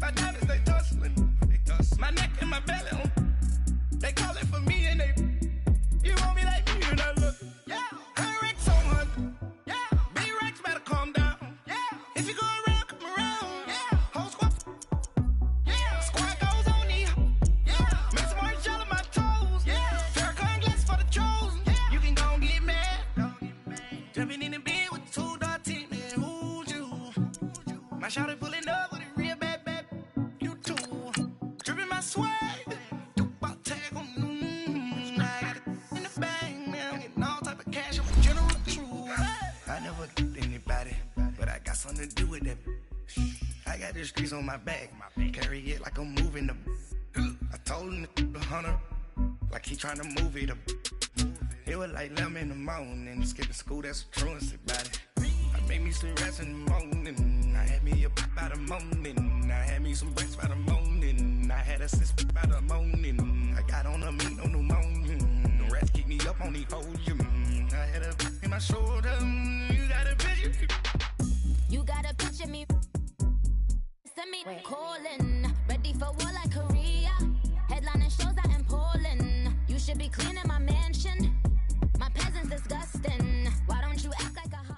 My diamonds, they tussling. My neck and my belly on. They call it for me and they. You want me like me and I look. Yeah. Her Rex on her. Yeah. Big Rex better calm down. Yeah. If you go around, come around. Yeah. Whole squad. Yeah. Squad goes on me. Yeah. Make some orange gel on my toes. Yeah. Farrakhan glass for the trolls. Yeah. You can go and get mad. Jumping in the bed with 2 dark teeth, man. Who's you? My shawty pulling up with a real bad. You too. Dripping my swag. Something to do with that. I got the streets on my back. Carry it like I'm moving them. I told him the hunter, like he trying to move it up. It was like 11 in the morning. Skipping school, that's a truancy about it. I made me some rest in the morning. I had me a by the morning. I had me some breaks by the morning. I had a sis by the morning. I got on a meat on the morning. The rats keep me up on the podium. I had a in my shoulder. You got a picture. You got a picture me. Send me calling. Ready for war like Korea. Headlining shows out in Poland. You should be cleaning my mansion. My peasants disgusting. Why don't you act like a house?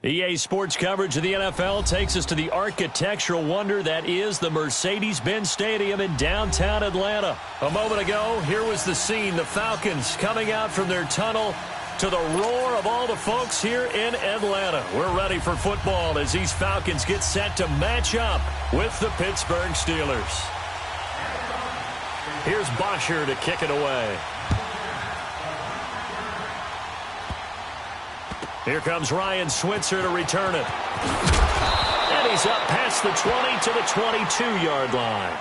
EA Sports coverage of the NFL takes us to the architectural wonder that is the Mercedes-Benz Stadium in downtown Atlanta. A moment ago, here was the scene. The Falcons coming out from their tunnel to the roar of all the folks here in Atlanta. We're ready for football as these Falcons get set to match up with the Pittsburgh Steelers. Here's Bosher to kick it away. Here comes Ryan Switzer to return it. And he's up past the 20 to the 22-yard line.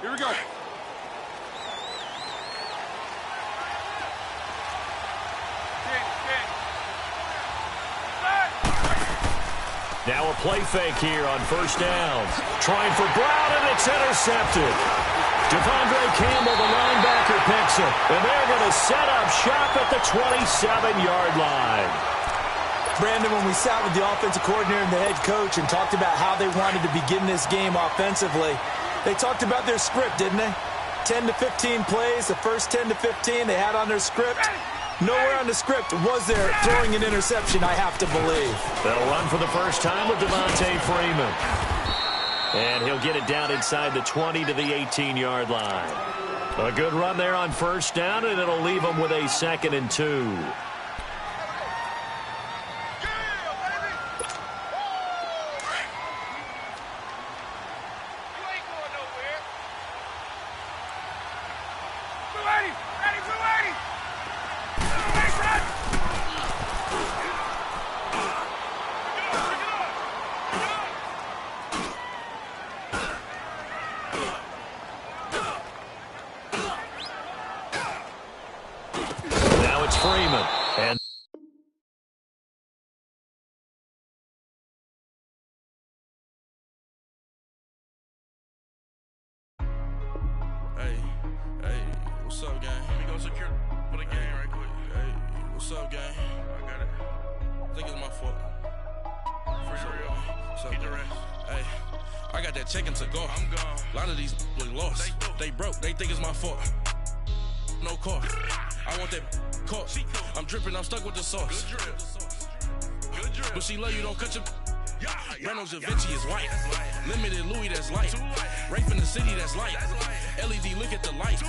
Here we go. Now a play fake here on first downs. Trying for Brown, and it's intercepted. Devondre Campbell, the linebacker, picks it. And they're going to set up shop at the 27-yard line. Brandon, when we sat with the offensive coordinator and the head coach and talked about how they wanted to begin this game offensively, they talked about their script, didn't they? 10 to 15 plays, the first 10 to 15 they had on their script. Nowhere on the script was there throwing an interception, I have to believe. They'll run for the first time with Devontae Freeman. And he'll get it down inside the 20 to the 18-yard line. A good run there on first down, and it'll leave them with a 2nd and 2. Freeman. And hey, what's up, gang? Let me go secure for the game right quick. Hey, what's up, gang? I got it. I think it's my fault. For real. What's up, the rest. Hey, I got that chicken to go. I'm gone. A lot of these look lost. They broke. They think it's my fault. No car. I want that caught. I'm dripping. I'm stuck with the sauce. Good drip. But she love you. Don't cut your. Reynolds Da Vinci is white. Limited Louis, that's light. Rape in the city, that's light. LED, look at the light.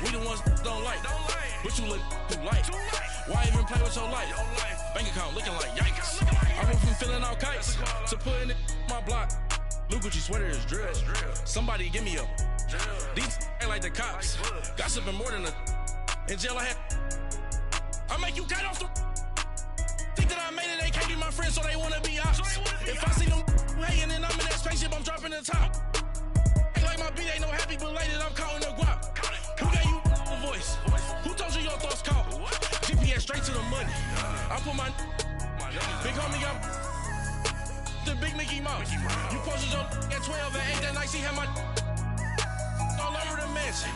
We the ones don't like. But you look too light. Why even play with your life? Bank account looking like yikes. I went from filling out kites to putting it in my block. Blue Gucci sweater is drill. Somebody give me a. These ain't like the cops. Gossiping more than a. In jail I had. I make you cut off the. Think that I made it, they can't be my friends, so they wanna be ops. If I see them hating and I'm in that spaceship, I'm dropping the top. Ain't like my beat, ain't no happy belated, I'm counting the guap. Who gave you a voice? Who told you your thoughts count? GPS straight to the money. I put my big homie got the big Mickey Mouse. You posted your at 12 and 8 that night, she had my all over the mansion.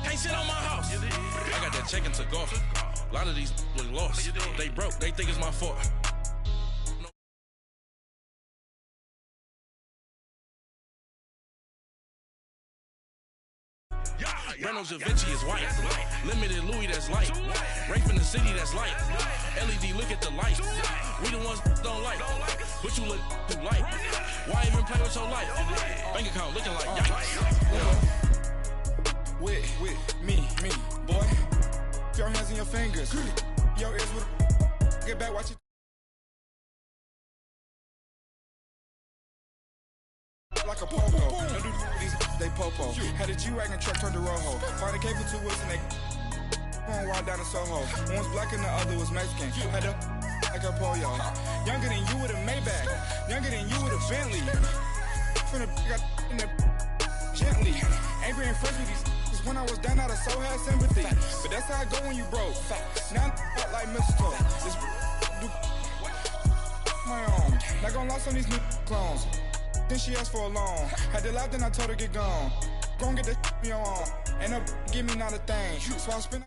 Can't sit on my house. I got that check into golf. A lot of these look lost. They broke, they think it's my fault. Reynolds Da Vinci is white. Limited Louis, that's light. Rape in the city, that's light. LED, look at the light. We the ones don't like. But you look too light. Why even play with your life? Bank account looking like yikes. With me, boy. Your hands in your fingers. Your ears with get back, watch it. Like a popo. Don't do these, they popo. Had a G-Wagon truck turned to Rojo. Find a cable 2 wheels and they going wild down in Soho. One was black and the other was Mexican. Had a like a pollo. Younger than you with a Maybach. Younger than you with a Bentley. From the got in the gently. Ain't been friends with these. When I was down out of so had sympathy. But that's how I go when you broke. Now I'm like mistletoe. This my own. Not gonna lost on these new clones. Then she asked for a loan. Had to laugh, then I told her get gone. Gon' get that me on. Ain't no give me not a thing. So I spend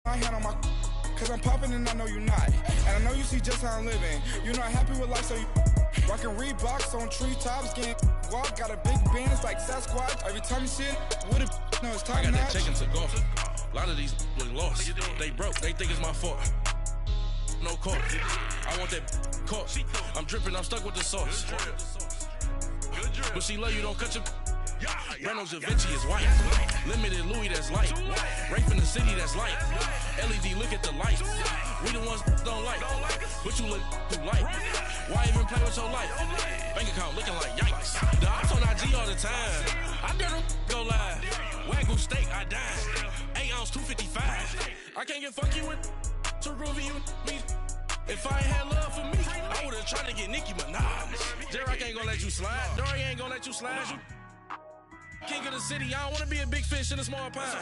my hand on my cause I'm popping and I know you not. And I know you see just how I'm living. You're not happy with life, so you rockin' Reeboks on treetops, getting walk, got a big Benz like Sasquatch. Every time you see it, with it, no, it's top notch. I got that check into golf. A lot of these look lost. They broke, they think it's my fault. No call. I want that caught. I'm dripping, I'm stuck with the sauce. But she love you, don't cut your. Reynolds Da Vinci is white. Limited Louis, that's light. Rape in the city, that's light. LED, look at the light. We the ones don't like. But you look too light. Why even play with your life? Bank account looking like yikes. The ops on IG all the time. I dare them go live. Wagyu steak, I dine. 8 ounce, 255. I can't get funky with too groovy you me. If I ain't had love for me, I would've tried to get Nicki Minaj. J-Rock ain't gonna let you slide. Dory ain't gonna let you slide. You king of the city, I don't wanna be a big fish in a small pond.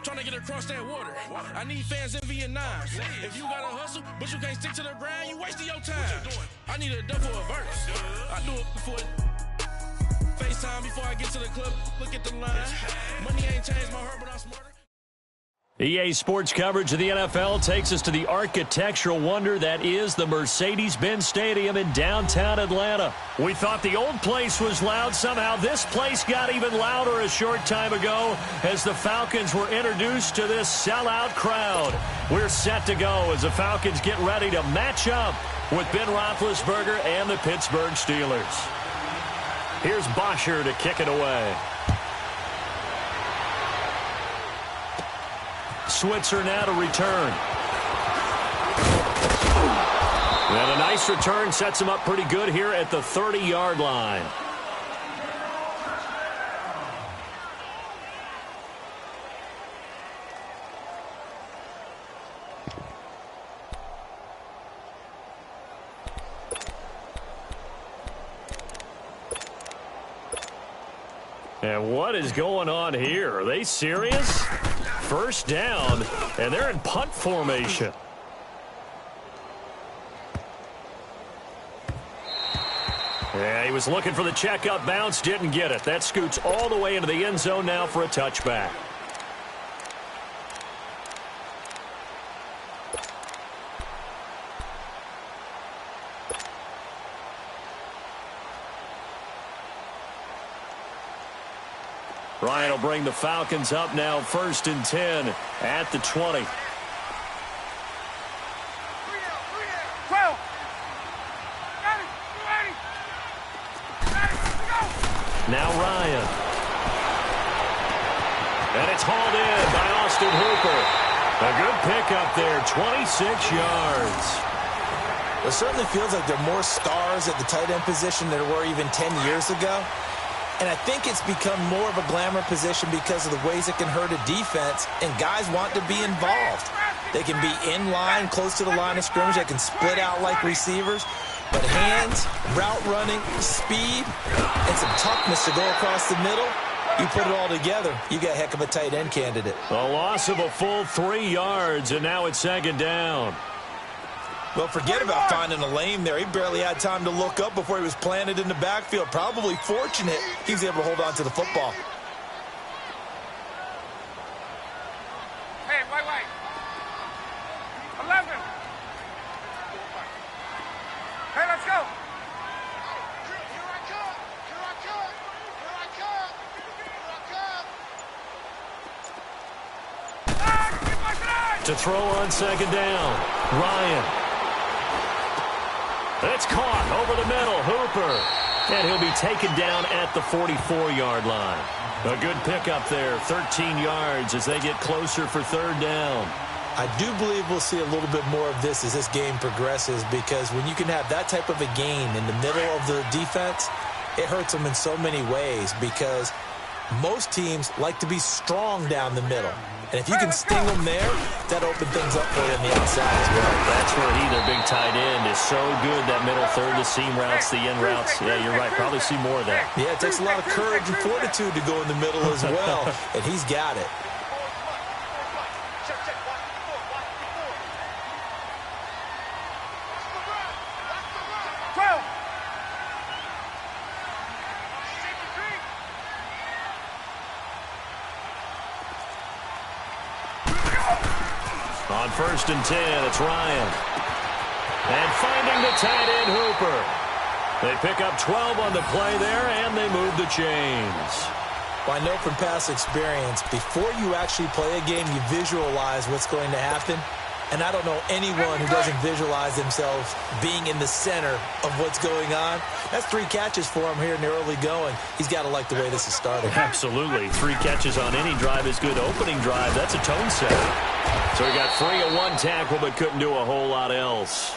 Trying to get across that water. I need fans in Vietnam. If you gotta hustle, but you can't stick to the grind, you wasting your time. I need a double a verse. I do it before FaceTime before I get to the club. Look at the line. Money ain't changed my heart, but I'm smarter. EA Sports coverage of the NFL takes us to the architectural wonder that is the Mercedes-Benz Stadium in downtown Atlanta. We thought the old place was loud. Somehow this place got even louder a short time ago as the Falcons were introduced to this sellout crowd. We're set to go as the Falcons get ready to match up with Ben Roethlisberger and the Pittsburgh Steelers. Here's Bosher to kick it away. Switzer now to return. And a nice return sets him up pretty good here at the 30-yard line. And what is going on here? Are they serious? First down, and they're in punt formation. Yeah, he was looking for the checkup bounce, didn't get it. That scoots all the way into the end zone now for a touchback. Ryan will bring the Falcons up now 1st and 10 at the 20. Now Ryan. And it's hauled in by Austin Hooper. A good pickup there, 26 yards. It certainly feels like there are more stars at the tight end position than there were even 10 years ago. And I think it's become more of a glamour position because of the ways it can hurt a defense, and guys want to be involved. They can be in line, close to the line of scrimmage. They can split out like receivers. But hands, route running, speed, and some toughness to go across the middle, you put it all together, you got a heck of a tight end candidate. A loss of a full 3 yards, and now it's second down. Well, forget about finding a lane there. He barely had time to look up before he was planted in the backfield. Probably fortunate he was able to hold on to the football. Hey, wait. 11. Hey, let's go. To throw on second down, Ryan. It's caught over the middle, Hooper. And he'll be taken down at the 44-yard line. A good pickup there, 13 yards as they get closer for third down. I do believe we'll see a little bit more of this as this game progresses, because when you can have that type of a gain in the middle of the defense, it hurts them in so many ways, because most teams like to be strong down the middle. And if you can sting them there, that opens things up for you on the outside as well. That's where their big tight end, is so good, that middle third, the seam routes, the in routes. Yeah, you're right. Probably see more of that. Yeah, it takes a lot of courage and fortitude to go in the middle as well, and he's got it. On 1st and 10, it's Ryan. And finding the tight end, Hooper. They pick up 12 on the play there, and they move the chains. Well, I know from past experience, before you actually play a game, you visualize what's going to happen. And I don't know anyone who doesn't visualize themselves being in the center of what's going on. That's 3 catches for him here in the early going. He's got to like the way this is starting. Absolutely. 3 catches on any drive is good. Opening drive, that's a tone setter. So he got 3 of 1 tackle, but couldn't do a whole lot else.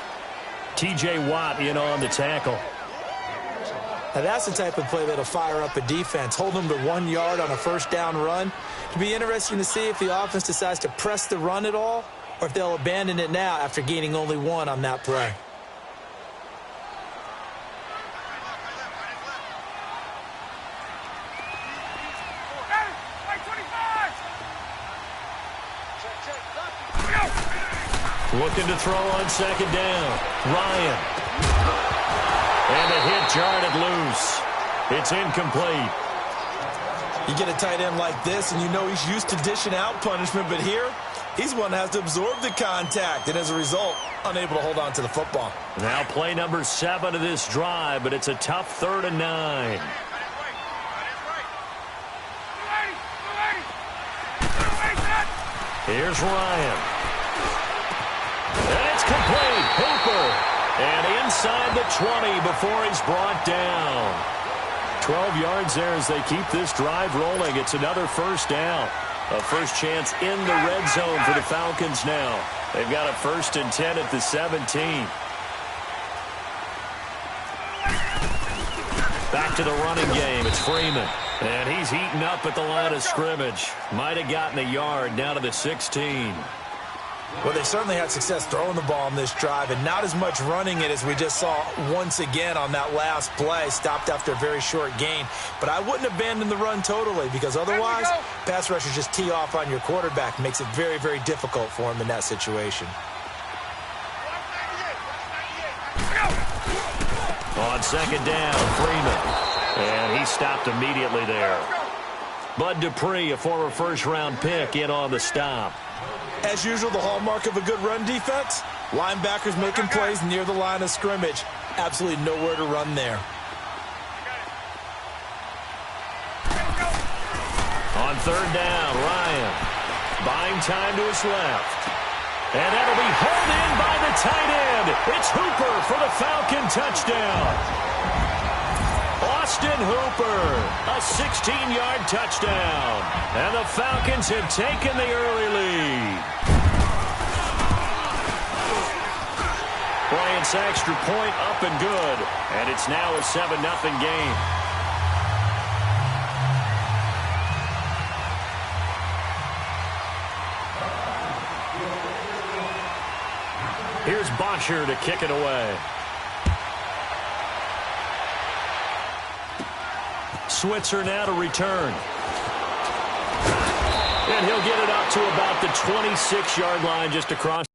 T.J. Watt in on the tackle. Now that's the type of play that'll fire up a defense. Hold them to 1 yard on a first down run. It'll be interesting to see if the offense decides to press the run at all, or if they'll abandon it now after gaining only 1 on that play. Looking to throw on second down. Ryan. And a hit jarred loose. It's incomplete. You get a tight end like this, and you know he's used to dishing out punishment, but here, he's one that has to absorb the contact, and as a result, unable to hold on to the football. Now play number 7 of this drive, but it's a tough 3rd and 9. Here's Ryan. And it's complete. Hooper. And inside the 20 before he's brought down. 12 yards there as they keep this drive rolling. It's another first down. A first chance in the red zone for the Falcons now. They've got a 1st and 10 at the 17. Back to the running game. It's Freeman. And he's heating up at the line of scrimmage. Might have gotten a yard down to the 16. Well, they certainly had success throwing the ball on this drive, and not as much running it as we just saw once again on that last play. Stopped after a very short gain. But I wouldn't abandon the run totally, because otherwise, pass rushers just tee off on your quarterback. Makes it very, very difficult for him in that situation. On second down, Freeman. And he stopped immediately there. Bud Dupree, a former first-round pick, in on the stop. As usual, the hallmark of a good run defense, linebackers making plays near the line of scrimmage. Absolutely nowhere to run there. On 3rd down, Ryan. Buying time to his left. And that'll be hauled in by the tight end. It's Hooper for the Falcon touchdown. Austin Hooper, a 16-yard touchdown. And the Falcons have taken the early lead. Bryant's extra point up and good. And it's now a 7-0 game. Here's Bosher to kick it away. Switzer now to return. And he'll get it up to about the 26-yard line just across.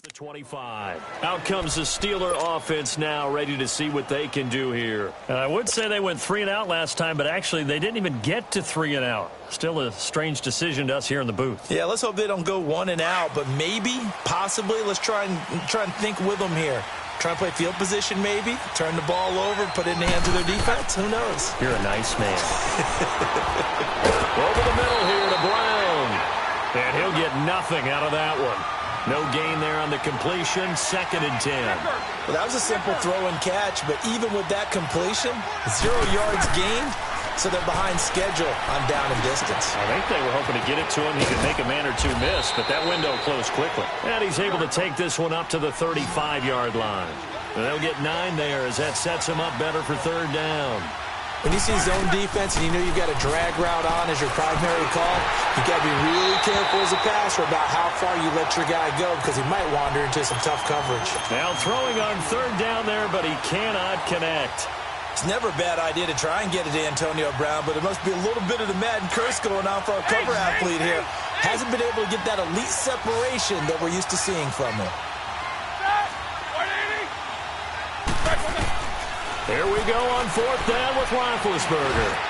The 25. Out comes the Steeler offense now, ready to see what they can do here. And I would say they went 3-and-out last time, but actually they didn't even get to 3-and-out. Still a strange decision to us here in the booth. Yeah, let's hope they don't go 1-and-out, but maybe, possibly, let's try and think with them here. Try and play field position maybe, turn the ball over, put it in the hands of their defense. Who knows? You're a nice man. Over the middle here to Brown. And he'll get nothing out of that one. No gain there on the completion, 2nd and 10. Well, that was a simple throw and catch, but even with that completion, 0 yards gained, so they're behind schedule on down and distance. I think they were hoping to get it to him. He could make a man or two miss, but that window closed quickly. And he's able to take this one up to the 35-yard line. And they'll get 9 there as that sets him up better for 3rd down. When you see zone defense and you know you've got a drag route on as your primary call, you've got to be really careful as a passer about how far you let your guy go because he might wander into some tough coverage. Now throwing on 3rd down there, but he cannot connect. It's never a bad idea to try and get it to Antonio Brown, but it must be a little bit of the Madden curse going on for our cover athlete here. Hasn't been able to get that elite separation that we're used to seeing from him. Here we go on 4th down with Roethlisberger.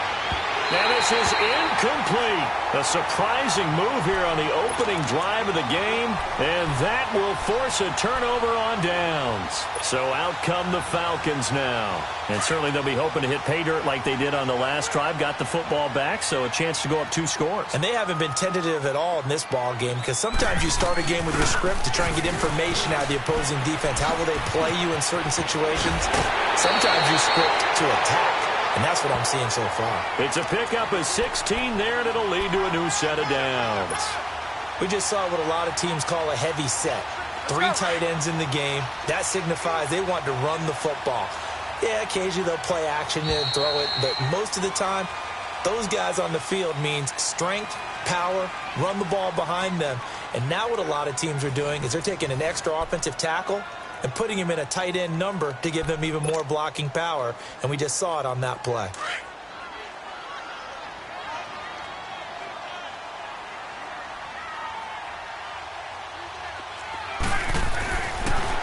And this is incomplete. A surprising move here on the opening drive of the game, and that will force a turnover on downs. So out come the Falcons now. And certainly they'll be hoping to hit pay dirt like they did on the last drive. Got the football back, so a chance to go up 2 scores. And they haven't been tentative at all in this ball game because sometimes you start a game with your script to try and get information out of the opposing defense. How will they play you in certain situations? Sometimes you script to attack. And that's what I'm seeing so far. It's a pickup of 16 there, and it'll lead to a new set of downs. We just saw what a lot of teams call a heavy set. 3 tight ends in the game. That signifies they want to run the football. Yeah, occasionally they'll play action and throw it, but most of the time, those guys on the field means strength, power, run the ball behind them. And now what a lot of teams are doing is they're taking an extra offensive tackle and putting him in a tight end number to give them even more blocking power. And we just saw it on that play.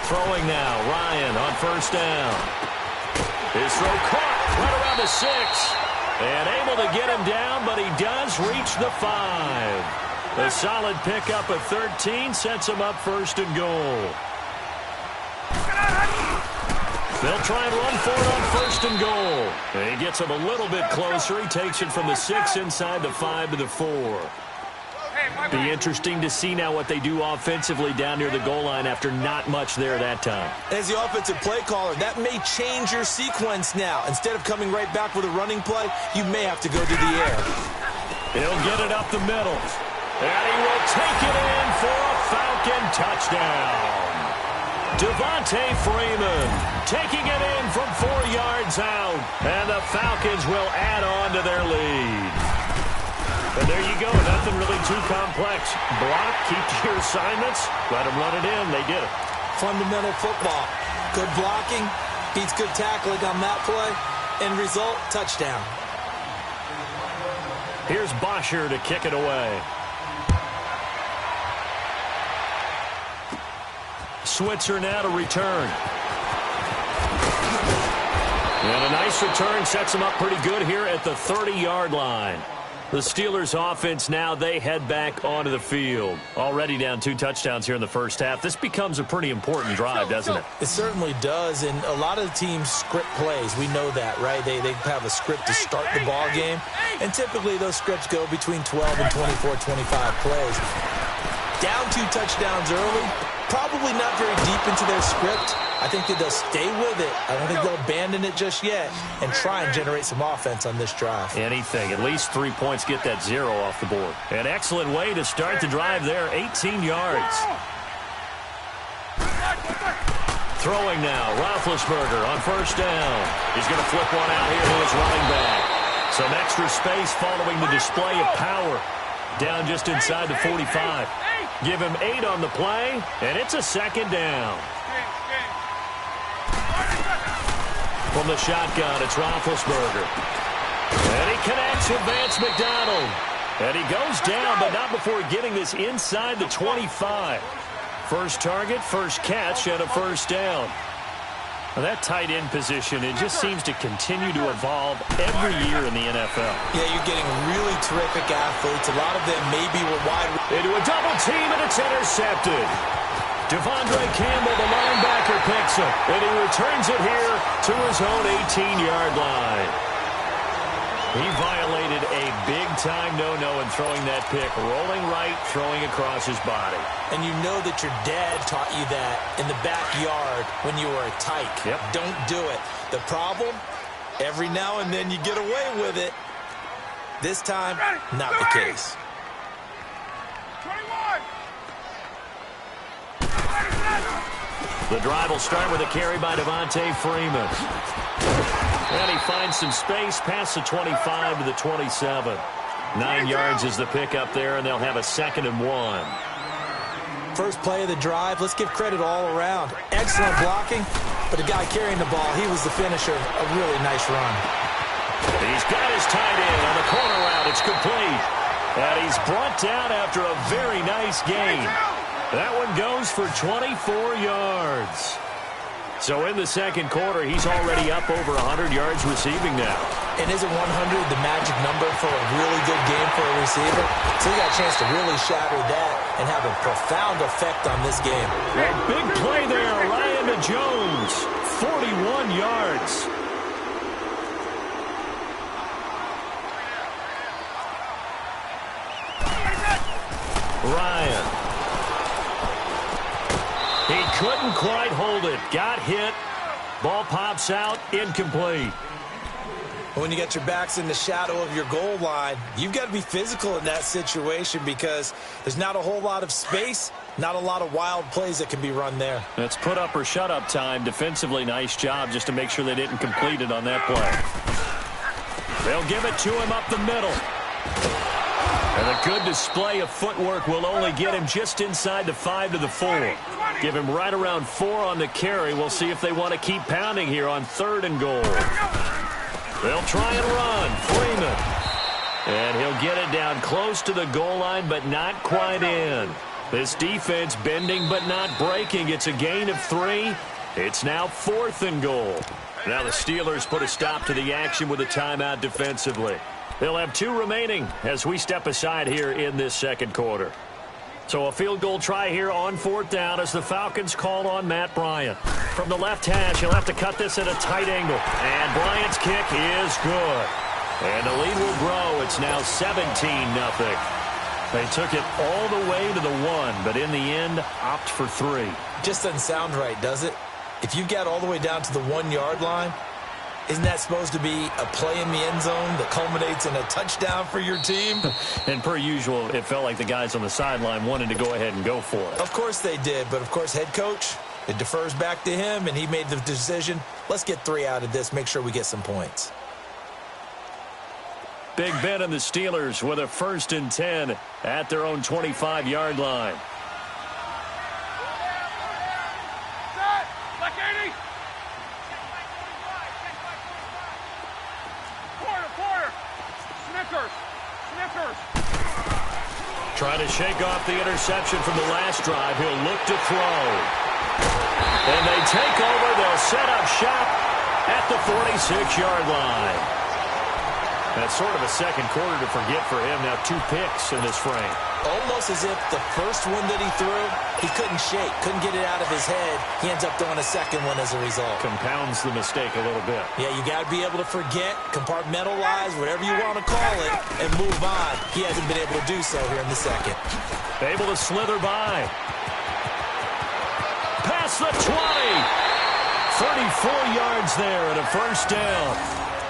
Throwing now, Ryan on 1st down. His throw caught right around the 6. And able to get him down, but he does reach the 5. A solid pickup of 13 sets him up 1st and goal. They'll try and run for it on 1st and goal. And he gets him a little bit closer. He takes it from the 6 inside the 5 to the 4. Be interesting to see now what they do offensively down near the goal line after not much there that time. As the offensive play caller, that may change your sequence now. Instead of coming right back with a running play, you may have to go to the air. He'll get it up the middle. And he will take it in for a Falcon touchdown. Devontae Freeman taking it in from 4 yards out. And the Falcons will add on to their lead. And there you go. Nothing really too complex. Block, keep to your assignments, let them run it in. They did it. Fundamental football. Good blocking, beats good tackling on that play. End result, touchdown. Here's Bosher to kick it away. Switzer now to return. And a nice return sets him up pretty good here at the 30-yard line. The Steelers offense now, they head back onto the field. Already down 2 touchdowns here in the first half. This becomes a pretty important drive, doesn't it? It certainly does, and a lot of the teams script plays. We know that, right? They have a script to start the ball game, and typically those scripts go between 12 and 24, 25 plays. Down 2 touchdowns early, probably not very deep into their script. I think that they'll stay with it. I don't think they'll abandon it just yet and try and generate some offense on this drive. Anything. At least 3 points, get that 0 off the board. An excellent way to start the drive there, 18 yards. Throwing now, Roethlisberger on first down. He's going to flip one out here to his running back. Some extra space following the display of power. Down just inside the 45. Give him 8 on the play, and it's a second down. From the shotgun, it's Roethlisberger. And he connects with Vance McDonald. And he goes down, but not before getting this inside the 25. First target, first catch, and a first down. Now that tight end position, it just seems to continue to evolve every year in the NFL. Yeah, you're getting really terrific athletes. A lot of them maybe were wide. Into a double team, and it's intercepted. Devondre Campbell, the linebacker, picks it, and he returns it here to his own 18-yard line. He violated a big-time no-no in throwing that pick, rolling right, throwing across his body. And you know that your dad taught you that in the backyard when you were a tyke. Yep. Don't do it. The problem, every now and then you get away with it. This time, not the case. 21. The drive will start with a carry by Devontae Freeman. And he finds some space past the 25 to the 27. 9 yards is the pickup there, and they'll have a 2nd and 1. First play of the drive, let's give credit all around. Excellent blocking, but the guy carrying the ball, he was the finisher. A really nice run. He's got his tight end on the corner route. It's complete. And he's brought down after a very nice gain. That one goes for 24 yards. So in the second quarter, he's already up over 100 yards receiving now. And isn't 100 the magic number for a really good game for a receiver? So he got a chance to really shatter that and have a profound effect on this game. A big play there, Ryan to Jones, 41 yards. Ryan. He couldn't quite hold it. Got hit. Ball pops out. Incomplete. When you got your backs in the shadow of your goal line, you've got to be physical in that situation because there's not a whole lot of space, not a lot of wild plays that can be run there. That's put up or shut up time. Defensively, nice job just to make sure they didn't complete it on that play. They'll give it to him up the middle. And a good display of footwork will only get him just inside the 5 to the 4. Give him right around 4 on the carry. We'll see if they want to keep pounding here on 3rd and goal. They'll try and run. Freeman. And he'll get it down close to the goal line, but not quite in. This defense bending but not breaking. It's a gain of 3. It's now 4th and goal. Now the Steelers put a stop to the action with a timeout defensively. They'll have 2 remaining as we step aside here in this second quarter. So a field goal try here on 4th down as the Falcons call on Matt Bryant. From the left hash, he'll have to cut this at a tight angle. And Bryant's kick is good. And the lead will grow. It's now 17-0. They took it all the way to the 1, but in the end, opt for 3. Just doesn't sound right, does it? If you get all the way down to the 1-yard line, isn't that supposed to be a play in the end zone that culminates in a touchdown for your team? And per usual, it felt like the guys on the sideline wanted to go ahead and go for it. Of course they did, but of course head coach, it defers back to him, and he made the decision, let's get 3 out of this, make sure we get some points. Big Ben and the Steelers with a 1st and 10 at their own 25-yard line. Trying to shake off the interception from the last drive. He'll look to throw. And they take over. They'll set up shop at the 46-yard line. That's sort of a second quarter to forget for him. Now 2 picks in this frame. Almost as if the first one that he threw, he couldn't shake, couldn't get it out of his head. He ends up throwing a second one as a result. Compounds the mistake a little bit. Yeah, you got to be able to forget, compartmentalize, whatever you want to call it, and move on. He hasn't been able to do so here in the second. Able to slither by. Past the 20. 34 yards there and a first down.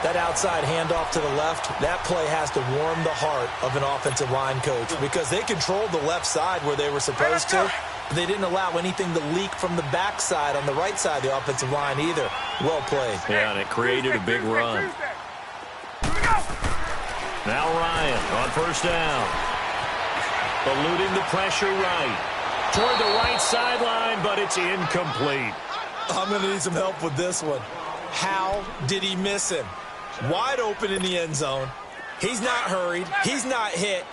That outside handoff to the left, that play has to warm the heart of an offensive line coach because they controlled the left side where they were supposed to. They didn't allow anything to leak from the backside on the right side of the offensive line either. Well played. Yeah, and it created a big run. Now Ryan on first down. Eluding the pressure right. Toward the right sideline, but it's incomplete. I'm going to need some help with this one. How did he miss him? Wide open in the end zone. He's not hurried. He's not hit.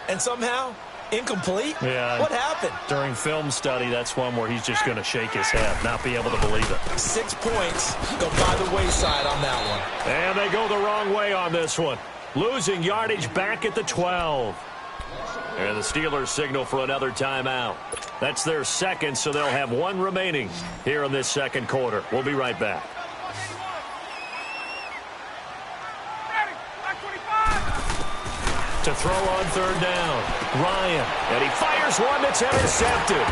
And somehow, incomplete? Yeah. What happened? During film study, that's one where he's just going to shake his head, not be able to believe it. 6 points go by the wayside on that one. And they go the wrong way on this one. Losing yardage back at the 12. And the Steelers signal for another timeout. That's their second, so they'll have 1 remaining here in this second quarter. We'll be right back. To throw on third down, Ryan, and he fires one that's intercepted.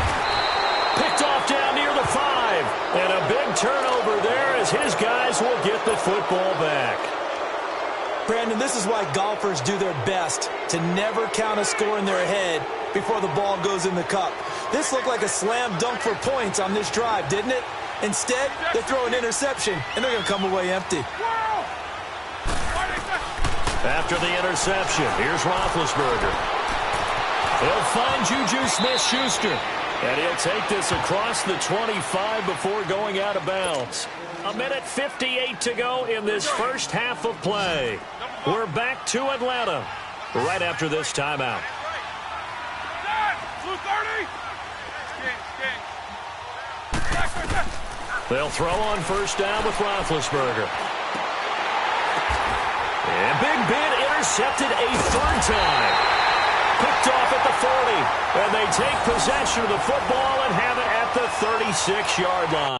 Picked off down near the 5, and a big turnover there as his guys will get the football back. Brandon, this is why golfers do their best to never count a score in their head before the ball goes in the cup. This looked like a slam dunk for points on this drive, didn't it? Instead, they throw an interception, and they're going to come away empty. After the interception, here's Roethlisberger. He'll find Juju Smith-Schuster, and he'll take this across the 25 before going out of bounds. 1:58 to go in this first half of play. We're back to Atlanta right after this timeout. They'll throw on first down with Roethlisberger. And Big Ben intercepted a 3rd time. Picked off at the 40. And they take possession of the football and have it at the 36-yard line.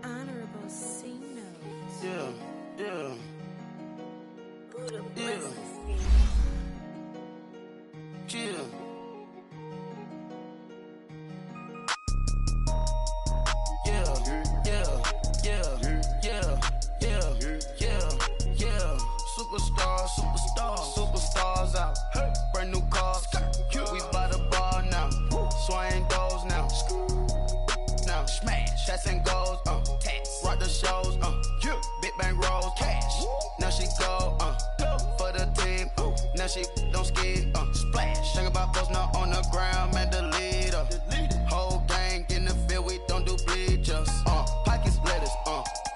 Honorable C notes. Yeah. Superstars out. Brand new cars. We by the bar now. Swaying doors now. Now smash. Shots and goals. Rock the shows. Big bang rolls. Cash. Now she go. For the team. Now she don't ski. Splash. Think about posting up on the ground. Man, the leader. Whole gang in the field. We don't do bleachers. Pockets lettuce.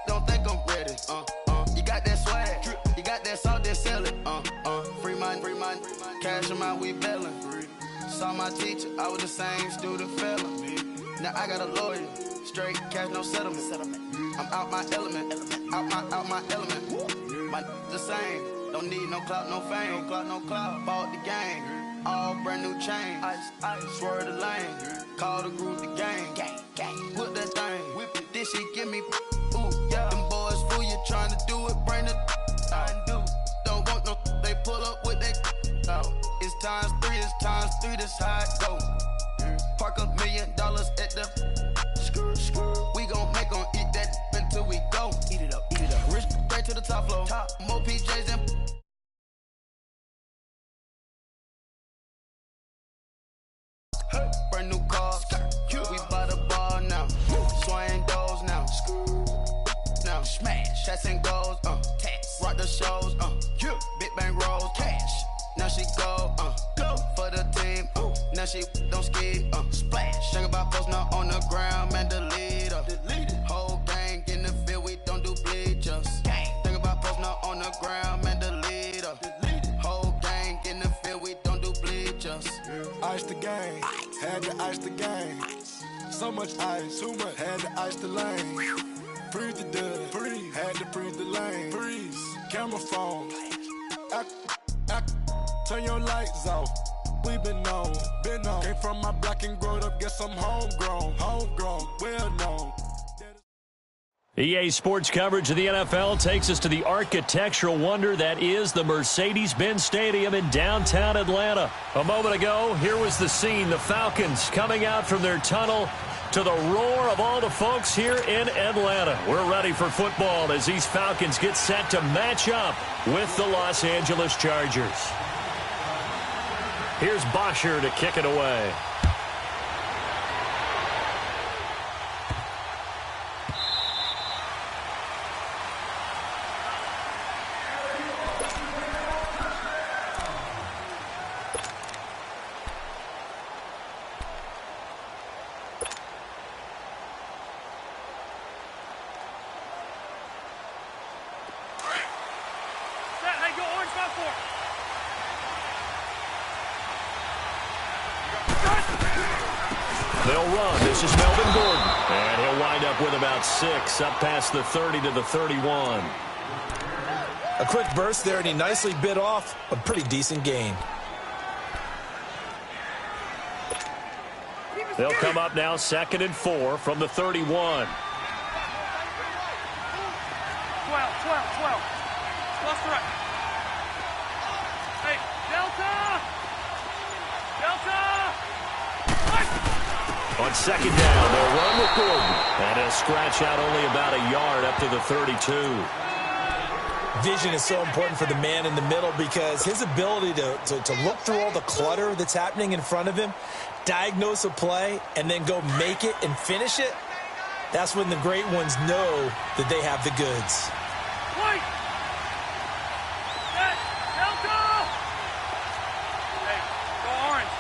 Don't think I'm ready. You got that swag. You got that salt, that sell it. Free mind. Cash them out, we bailin'. Saw my teacher, I was the same student fella. Now I got a lawyer. Straight cash, no settlement. I'm out my element. Out my element. My the same. Don't need no clout, no fame. No clout. Bought the game. All brand new chain. Ice. Swerve the lane. Call the group the gang. Whip that thing. Whip it. This shit give me. Ooh, yeah. Them boys fool you trying to do it. Bring it. Don't want no. They pull up with that. It's times 3. This how it go. Park $1 million at the. We gon' make 'em eat that until we go. Eat it up. Rich straight to the top floor. More PJs and. Brand new cars. We by the bar now. Swaying doors now. Now smash. Shots and goals. Rock the shows. Big bang rolls. Cash. Now she go. For the team. Now she don't ski. Splash. Think about posting up on the ground. Man, the leader. Whole gang in the field. We don't do bleachers. Think about posting up on the ground. Man, the leader. game. Had to ice the game. So much ice, too much. Had to ice the lane. Freeze the dud, freeze. Had to freeze the lane. Freeze. Camera phone. Turn your lights off. We been on. Came from my block and growed up. Guess I'm homegrown, well known. EA Sports coverage of the NFL takes us to the architectural wonder that is the Mercedes-Benz Stadium in downtown Atlanta. A moment ago, here was the scene. The Falcons coming out from their tunnel to the roar of all the folks here in Atlanta. We're ready for football as these Falcons get set to match up with the Los Angeles Chargers. Here's Bosher to kick it away. They'll run. This is Melvin Gordon. And he'll wind up with about 6 up past the 30 to the 31. A quick burst there, and he nicely bit off a pretty decent gain. They'll come up now 2nd and 4 from the 31. 12. Plus the right. Hey, Delta! On 2nd down, they'll run with Gordon. And he'll scratch out only about a yard up to the 32. Vision is so important for the man in the middle because his ability to look through all the clutter that's happening in front of him, diagnose a play, and then go make it and finish it, that's when the great ones know that they have the goods. Wait! Set! Delta! Hey, go orange.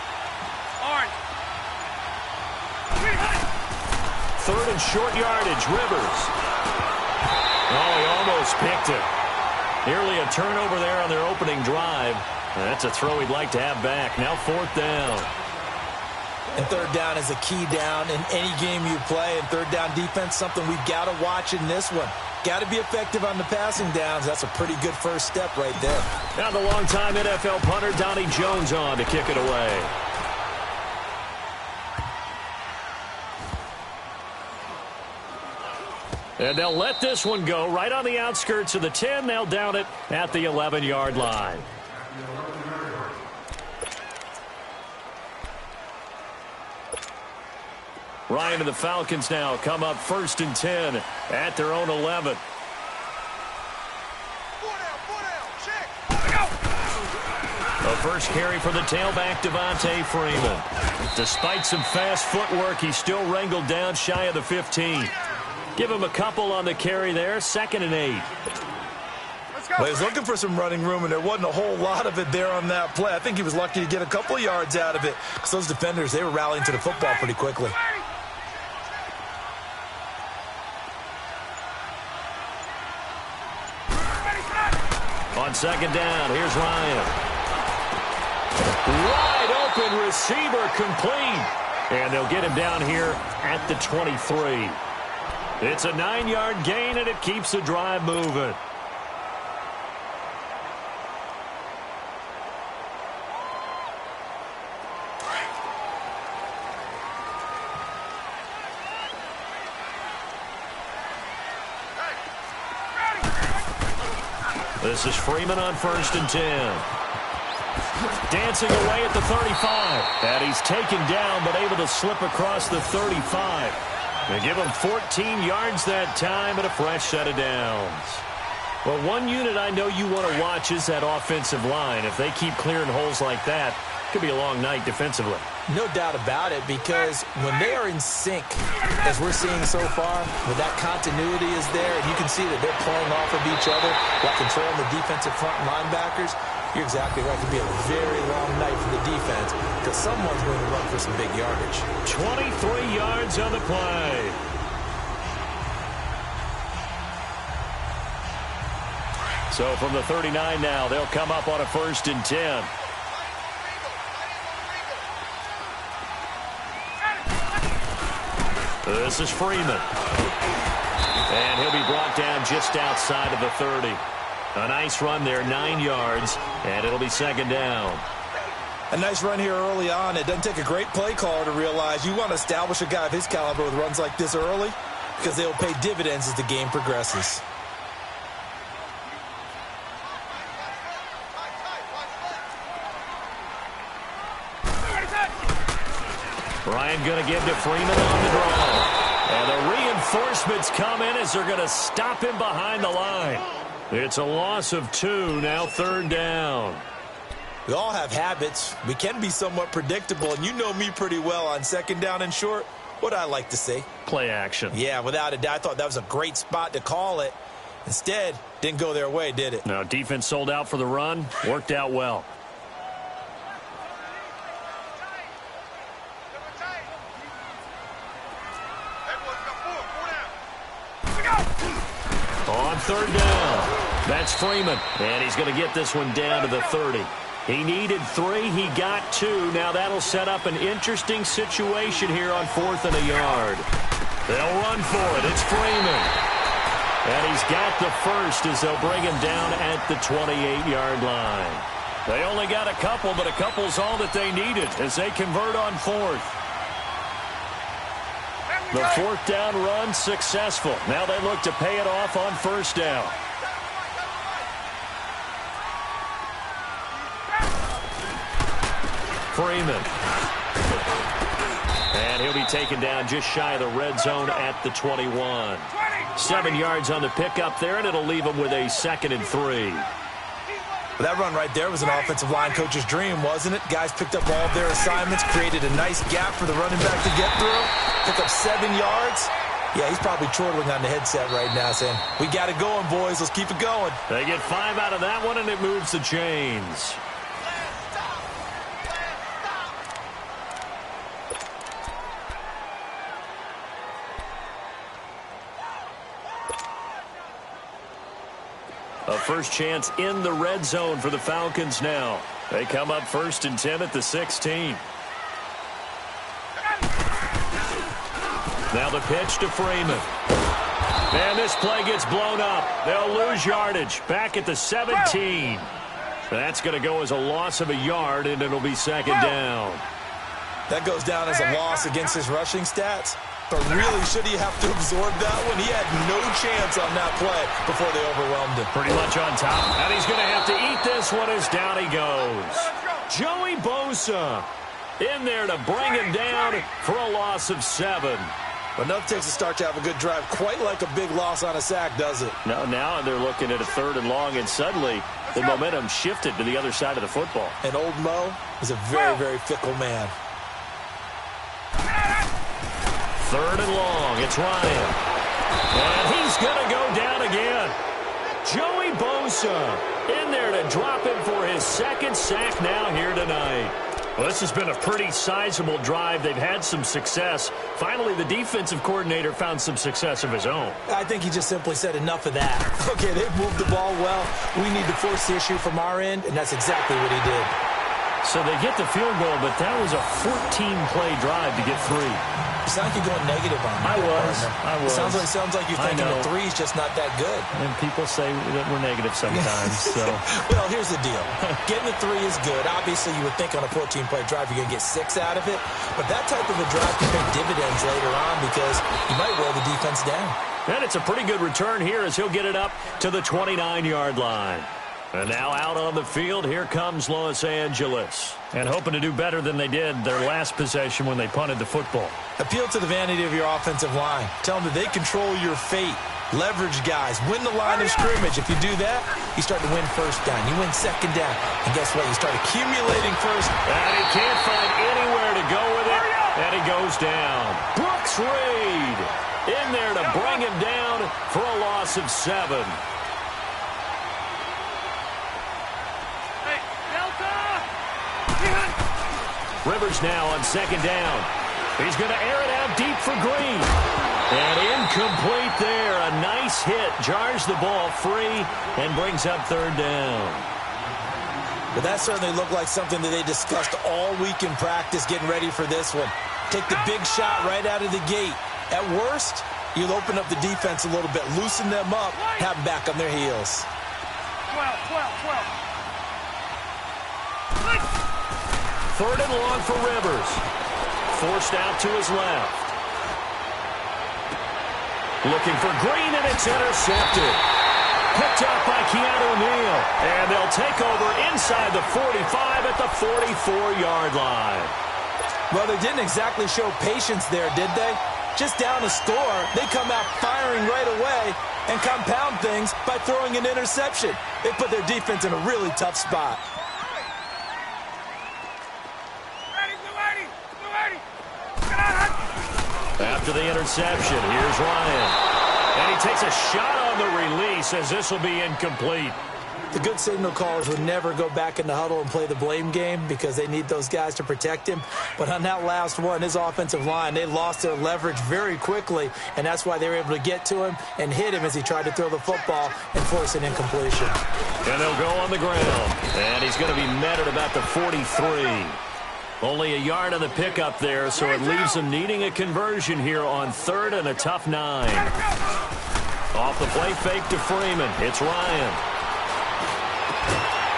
Orange. 3rd and short yardage, Rivers. Oh, he almost picked it. Nearly a turnover there on their opening drive. That's a throw he'd like to have back. Now 4th down. And 3rd down is a key down in any game you play. And 3rd down defense, something we've got to watch in this one. Got to be effective on the passing downs. That's a pretty good first step right there. Now the longtime NFL punter, Donnie Jones, on to kick it away. And they'll let this one go right on the outskirts of the 10. They'll down it at the 11-yard line. Ryan and the Falcons now come up 1st and 10 at their own 11. A first carry for the tailback, Devontae Freeman. Despite some fast footwork, he's still wrangled down shy of the 15. Give him a couple on the carry there, 2nd and 8. Well, he was looking for some running room, and there wasn't a whole lot of it there on that play. I think he was lucky to get a couple yards out of it because those defenders, they were rallying to the football pretty quickly. On 2nd down, here's Ryan. Wide open receiver complete. And they'll get him down here at the 23. It's a 9-yard gain, and it keeps the drive moving. This is Freeman on 1st and 10. Dancing away at the 35. And he's taken down, but able to slip across the 35. They give him 14 yards that time and a fresh set of downs. Well, one unit I know you want to watch is that offensive line. If they keep clearing holes like that, it could be a long night defensively. No doubt about it, because when they are in sync, as we're seeing so far, when that continuity is there, and you can see that they're playing off of each other while controlling the defensive front linebackers, you're exactly right. It could be a very long night for the defense because someone's going to run for some big yardage. 23 yards on the play. So from the 39 now, they'll come up on a 1st and 10. This is Freeman. And he'll be brought down just outside of the 30. A nice run there, 9 yards, and it'll be second down. A nice run here early on. It doesn't take a great play caller to realize you want to establish a guy of his caliber with runs like this early because they'll pay dividends as the game progresses. Ryan going to give to Freeman on the draw. And the reinforcements come in as they're going to stop him behind the line. It's a loss of 2, now third down. We all have habits. We can be somewhat predictable, and you know me pretty well on second down and short. What I like to say? Play action. Yeah, without a doubt. I thought that was a great spot to call it. Instead, didn't go their way, did it? No, defense sold out for the run. Worked out well. On third down, that's Freeman. And he's going to get this one down to the 30. He needed 3. He got 2. Now that'll set up an interesting situation here on 4th and a yard. They'll run for it. It's Freeman. And he's got the first as they'll bring him down at the 28-yard line. They only got a couple, but a couple's all that they needed as they convert on 4th. The 4th down run successful. Now they look to pay it off on 1st down. Freeman. And he'll be taken down just shy of the red zone at the 21. 7 yards on the pickup there, and it'll leave him with a 2nd and 3. Well, that run right there was an offensive line coach's dream, wasn't it? Guys picked up all of their assignments, created a nice gap for the running back to get through, pick up 7 yards. Yeah, he's probably chortling on the headset right now saying, we got it going, boys. Let's keep it going. They get 5 out of that one, and it moves the chains. A first chance in the red zone for the Falcons now. They come up 1st and 10 at the 16. Now the pitch to Freeman. And this play gets blown up. They'll lose yardage back at the 17. That's going to go as a loss of a yard, and it'll be 2nd down. That goes down as a loss against his rushing stats. But really, should he have to absorb that one? He had no chance on that play before they overwhelmed him. Pretty much on top. And he's going to have to eat this one as down he goes. Joey Bosa in there to bring him down for a loss of 7. But nothing takes a start to have a good drive quite like a big loss on a sack, does it? No, now they're looking at a 3rd and long, and suddenly the momentum shifted to the other side of the football. And old Mo is a very, very fickle man. 3rd and long. It's Ryan. And he's going to go down again. Joey Bosa in there to drop him for his 2nd sack now here tonight. Well, this has been a pretty sizable drive. They've had some success. Finally, the defensive coordinator found some success of his own. I think he just simply said enough of that. Okay, they've moved the ball well. We need to force the issue from our end, and that's exactly what he did. So they get the field goal, but that was a 14-play drive to get 3. You sound like you're going negative on me. I was. Sounds like you're thinking the 3's just not that good. And people say that we're negative sometimes. So. Well, here's the deal. Getting the 3 is good. Obviously, you would think on a 14-play drive you're going to get 6 out of it. But that type of a drive can pay dividends later on because you might wear the defense down. And it's a pretty good return here as he'll get it up to the 29-yard line. And now out on the field, here comes Los Angeles. And hoping to do better than they did their last possession when they punted the football. Appeal to the vanity of your offensive line. Tell them that they control your fate. Leverage guys. Win the line of scrimmage. If you do that, you start to win 1st down. You win 2nd down. And guess what? You start accumulating 1st. And he can't find anywhere to go with it. And he goes down. Brooks Reed in there to bring him down for a loss of 7. Rivers now on 2nd down. He's going to air it out deep for Green. And incomplete there. A nice hit. Jars the ball free and brings up 3rd down. But that certainly looked like something that they discussed all week in practice getting ready for this one. Take the big shot right out of the gate. At worst, you'll open up the defense a little bit, loosen them up, have them back on their heels. 3rd and long for Rivers. Forced out to his left. Looking for Green, and it's intercepted. Picked up by Keanu Neal. And they'll take over inside the 45 at the 44-yard line. Well, they didn't exactly show patience there, did they? Just down a score, they come out firing right away and compound things by throwing an interception. They put their defense in a really tough spot. After the interception, here's Ryan. And he takes a shot on the release as this will be incomplete. The good signal callers would never go back in the huddle and play the blame game because they need those guys to protect him. But on that last one, his offensive line, they lost their leverage very quickly, and that's why they were able to get to him and hit him as he tried to throw the football and force an incompletion. And they'll go on the ground. And he's going to be met at about the 43. Only a yard on the pickup there, so it leaves them needing a conversion here on 3rd and a tough 9. Off the play fake to Freeman. It's Ryan.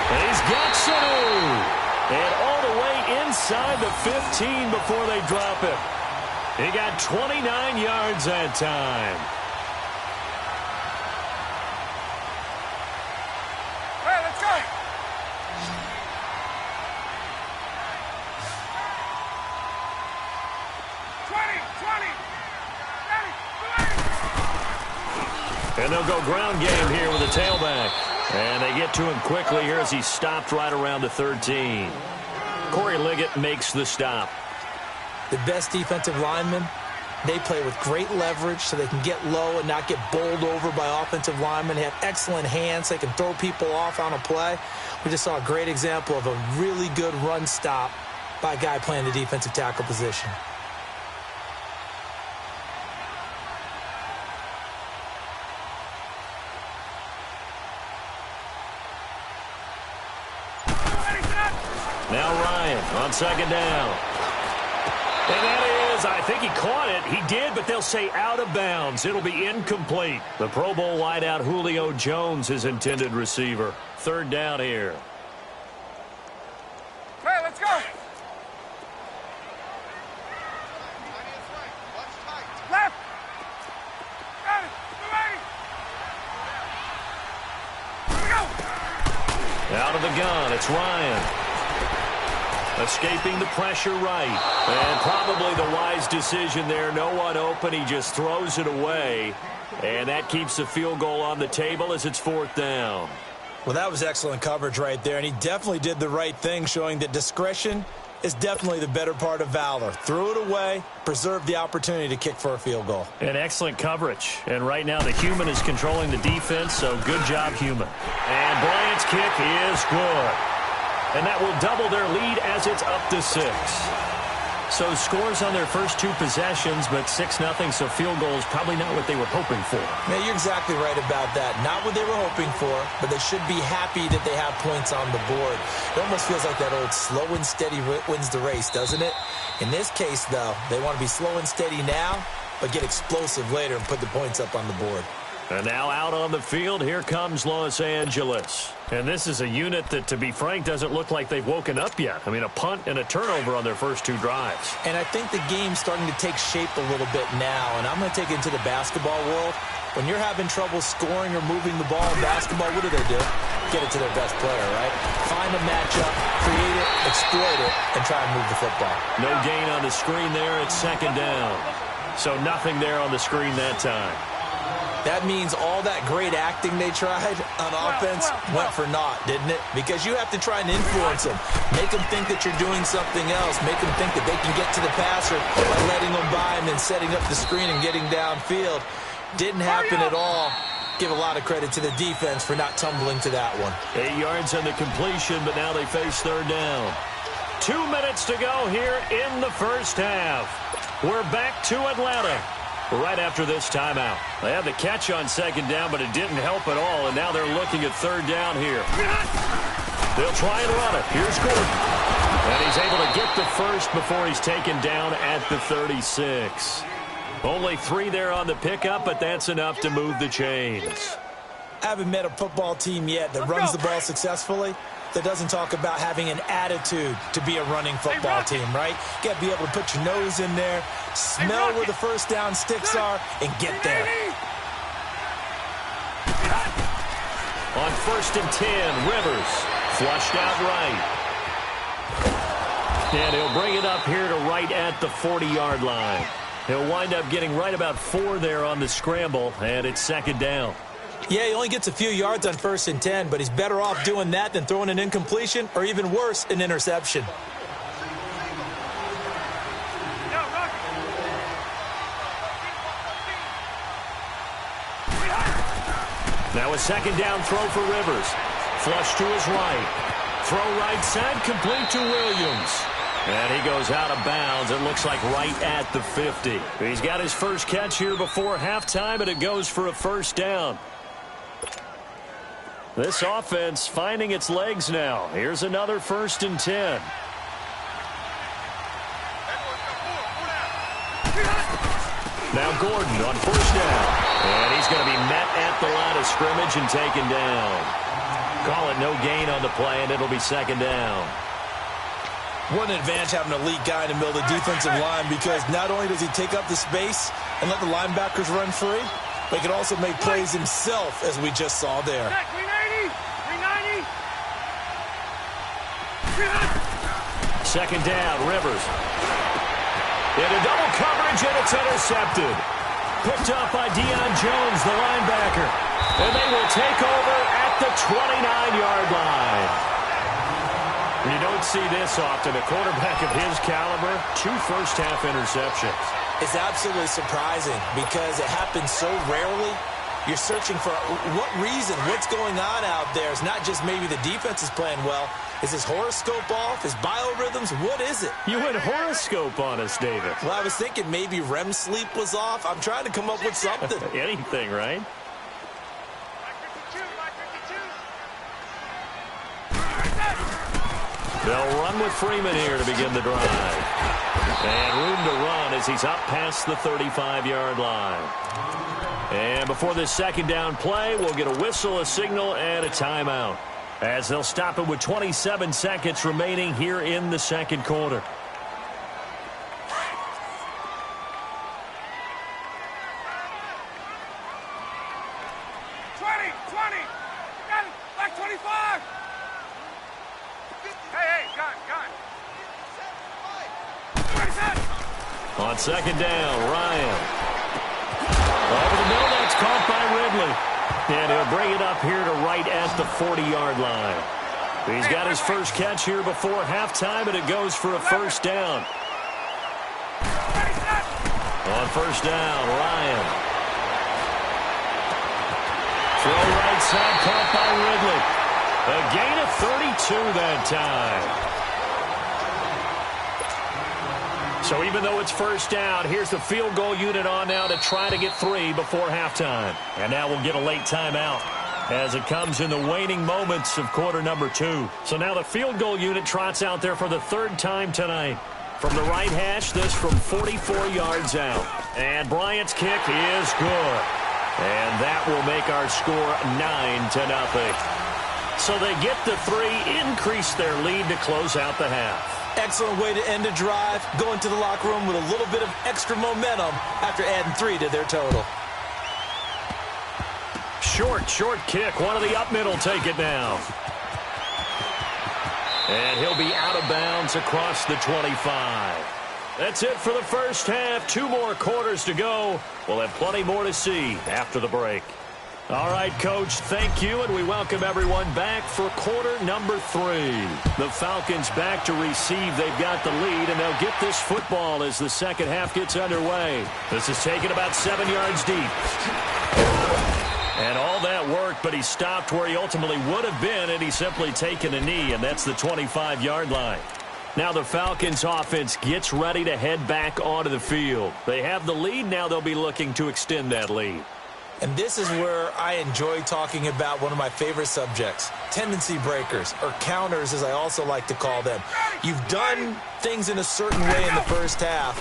And he's got Sanu. And all the way inside the 15 before they drop it. He got 29 yards that time. Hey, let's go. And they'll go ground game here with a tailback. And they get to him quickly here as he stopped right around the 13. Corey Liggett makes the stop. The best defensive linemen, they play with great leverage so they can get low and not get bowled over by offensive linemen. They have excellent hands. They can throw people off on a play. We just saw a great example of a really good run stop by a guy playing the defensive tackle position. Now Ryan on 2nd down. And that is, I think he caught it. He did, but they'll say out of bounds. It'll be incomplete. The Pro Bowl wideout Julio Jones, his intended receiver. 3rd down here. Hey, let's go. Left. Got it. Here we go. Out of the gun, it's Ryan. Escaping the pressure right. And probably the wise decision there. No one open. He just throws it away. And that keeps the field goal on the table as it's 4th down. Well, that was excellent coverage right there. And he definitely did the right thing, showing that discretion is definitely the better part of valor. Threw it away, preserved the opportunity to kick for a field goal. And excellent coverage. And right now the human is controlling the defense, so good job, human. And Bryant's kick is good. And that will double their lead as it's up to 6. So scores on their first 2 possessions, but 6-0, so field goal is probably not what they were hoping for. Yeah, you're exactly right about that. Not what they were hoping for, but they should be happy that they have points on the board. It almost feels like that old slow and steady wins the race, doesn't it? In this case, though, they want to be slow and steady now, but get explosive later and put the points up on the board. And now out on the field, here comes Los Angeles. And this is a unit that, to be frank, doesn't look like they've woken up yet. I mean, a punt and a turnover on their first 2 drives. And I think the game's starting to take shape a little bit now, and I'm going to take it into the basketball world. When you're having trouble scoring or moving the ball in basketball, what do? Get it to their best player, right? Find a matchup, create it, exploit it, and try and move the football. No gain on the screen there. It's 2nd down. So nothing there on the screen that time. That means all that great acting they tried on offense went for naught, didn't it? Because you have to try and influence them. Make them think that you're doing something else. Make them think that they can get to the passer by letting them by him and setting up the screen and getting downfield. Didn't happen at all. Give a lot of credit to the defense for not tumbling to that one. 8 yards on the completion, but now they face 3rd down. 2 minutes to go here in the first half. We're back to Atlanta right after this timeout. They had the catch on 2nd down, but it didn't help at all, and now they're looking at 3rd down here. They'll try and run it. Here's Gordon. And he's able to get the first before he's taken down at the 36. Only 3 there on the pickup, but that's enough to move the chains. I haven't met a football team yet that runs the ball successfully that doesn't talk about having an attitude to be a running football team, right? You got to be able to put your nose in there, smell where the first down sticks are, and get there. On 1st and 10, Rivers flushed out right. And he'll bring it up here to right at the 40-yard line. He'll wind up getting right about 4 there on the scramble, and it's 2nd down. Yeah, he only gets a few yards on 1st and 10, but he's better off doing that than throwing an incompletion or even worse, an interception. Now a 2nd down throw for Rivers. Flush to his right. Throw right side, complete to Williams. And he goes out of bounds, it looks like right at the 50. He's got his first catch here before halftime, and it goes for a 1st down. This offense finding its legs now. Here's another 1st and 10. Now Gordon on 1st down. And he's going to be met at the line of scrimmage and taken down. Call it no gain on the play, and it'll be 2nd down. What an advantage having an elite guy in the middle of the defensive line, because not only does he take up the space and let the linebackers run free, but he can also make plays himself, as we just saw there. 2nd down, Rivers. Into double coverage, and it's intercepted. Picked up by Deion Jones, the linebacker. And they will take over at the 29-yard line. You don't see this often. A quarterback of his caliber, 2 first-half interceptions. It's absolutely surprising because it happens so rarely. You're searching for what reason, what's going on out there. It's not just maybe the defense is playing well. Is his horoscope off? His biorhythms? What is it? You went horoscope on us, David. Well, I was thinking maybe REM sleep was off. I'm trying to come up with something. Anything, right? They'll run with Freeman here to begin the drive. And room to run as he's up past the 35-yard line. And before this 2nd down play, we'll get a whistle, a signal, and a timeout, as they'll stop it with 27 seconds remaining here in the 2nd quarter. On 2nd down, Ryan. Over the middle, that's caught by Ridley. And he'll bring it up here to right at the 40-yard line. He's got his first catch here before halftime, and it goes for a 1st down. On 1st down, Ryan. Throw right side, caught by Ridley. A gain of 32 that time. So even though it's 1st down, here's the field goal unit on now to try to get 3 before halftime. And now we'll get a late timeout as it comes in the waning moments of quarter number 2. So now the field goal unit trots out there for the 3rd time tonight. From the right hash, this from 44 yards out. And Bryant's kick is good. And that will make our score 9-0. So they get the 3, increase their lead to close out the half. Excellent way to end a drive, going to the locker room with a little bit of extra momentum after adding 3 to their total. Short kick. One of the up middle take it now. And he'll be out of bounds across the 25. That's it for the first half. 2 more quarters to go. We'll have plenty more to see after the break. All right, Coach, thank you, and we welcome everyone back for quarter number 3. The Falcons back to receive. They've got the lead, and they'll get this football as the second half gets underway. This is taken about 7 yards deep. And all that work, but he stopped where he ultimately would have been, and he's simply taken a knee, and that's the 25-yard line. Now the Falcons offense gets ready to head back onto the field. They have the lead. Now they'll be looking to extend that lead. And this is where I enjoy talking about one of my favorite subjects, tendency breakers, or counters as I also like to call them. You've done things in a certain way in the first half,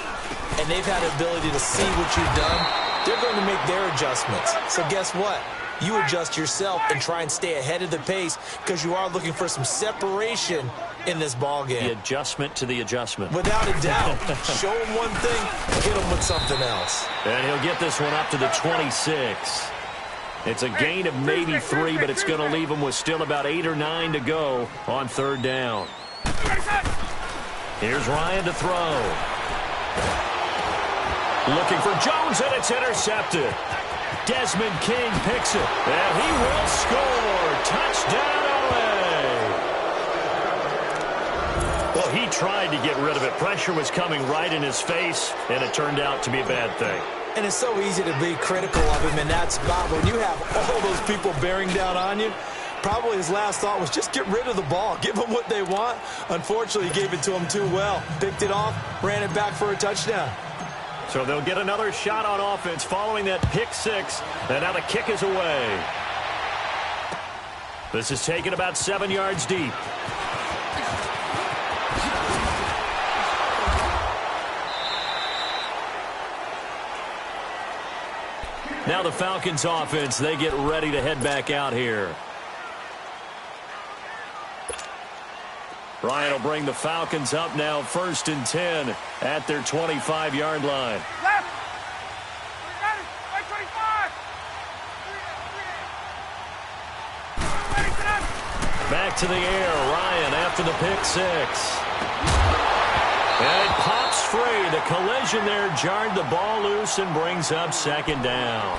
and they've had the ability to see what you've done, they're going to make their adjustments. So guess what? You adjust yourself and try and stay ahead of the pace because you are looking for some separation in this ball game. The adjustment to the adjustment. Without a doubt. Show him one thing, hit him with something else. And he'll get this one up to the 26. It's a gain of maybe 3, but it's going to leave him with still about 8 or 9 to go on third down. Here's Ryan to throw. Looking for Jones, and it's intercepted. Desmond King picks it, and he will score. Touchdown, LA. Well, he tried to get rid of it. Pressure was coming right in his face, and it turned out to be a bad thing. And it's so easy to be critical of him in that spot. When you have all those people bearing down on you, probably his last thought was just get rid of the ball. Give them what they want. Unfortunately, he gave it to them too well. Picked it off, ran it back for a touchdown. So they'll get another shot on offense following that pick 6. And now the kick is away. This is taken about 7 yards deep. Now the Falcons offense, they get ready to head back out here. Ryan will bring the Falcons up now, 1st and 10 at their 25-yard line. Left. Got it. Right 25. Ready, sit up. Back to the air. Ryan after the pick 6. And it pops free. The collision there jarred the ball loose and brings up 2nd down.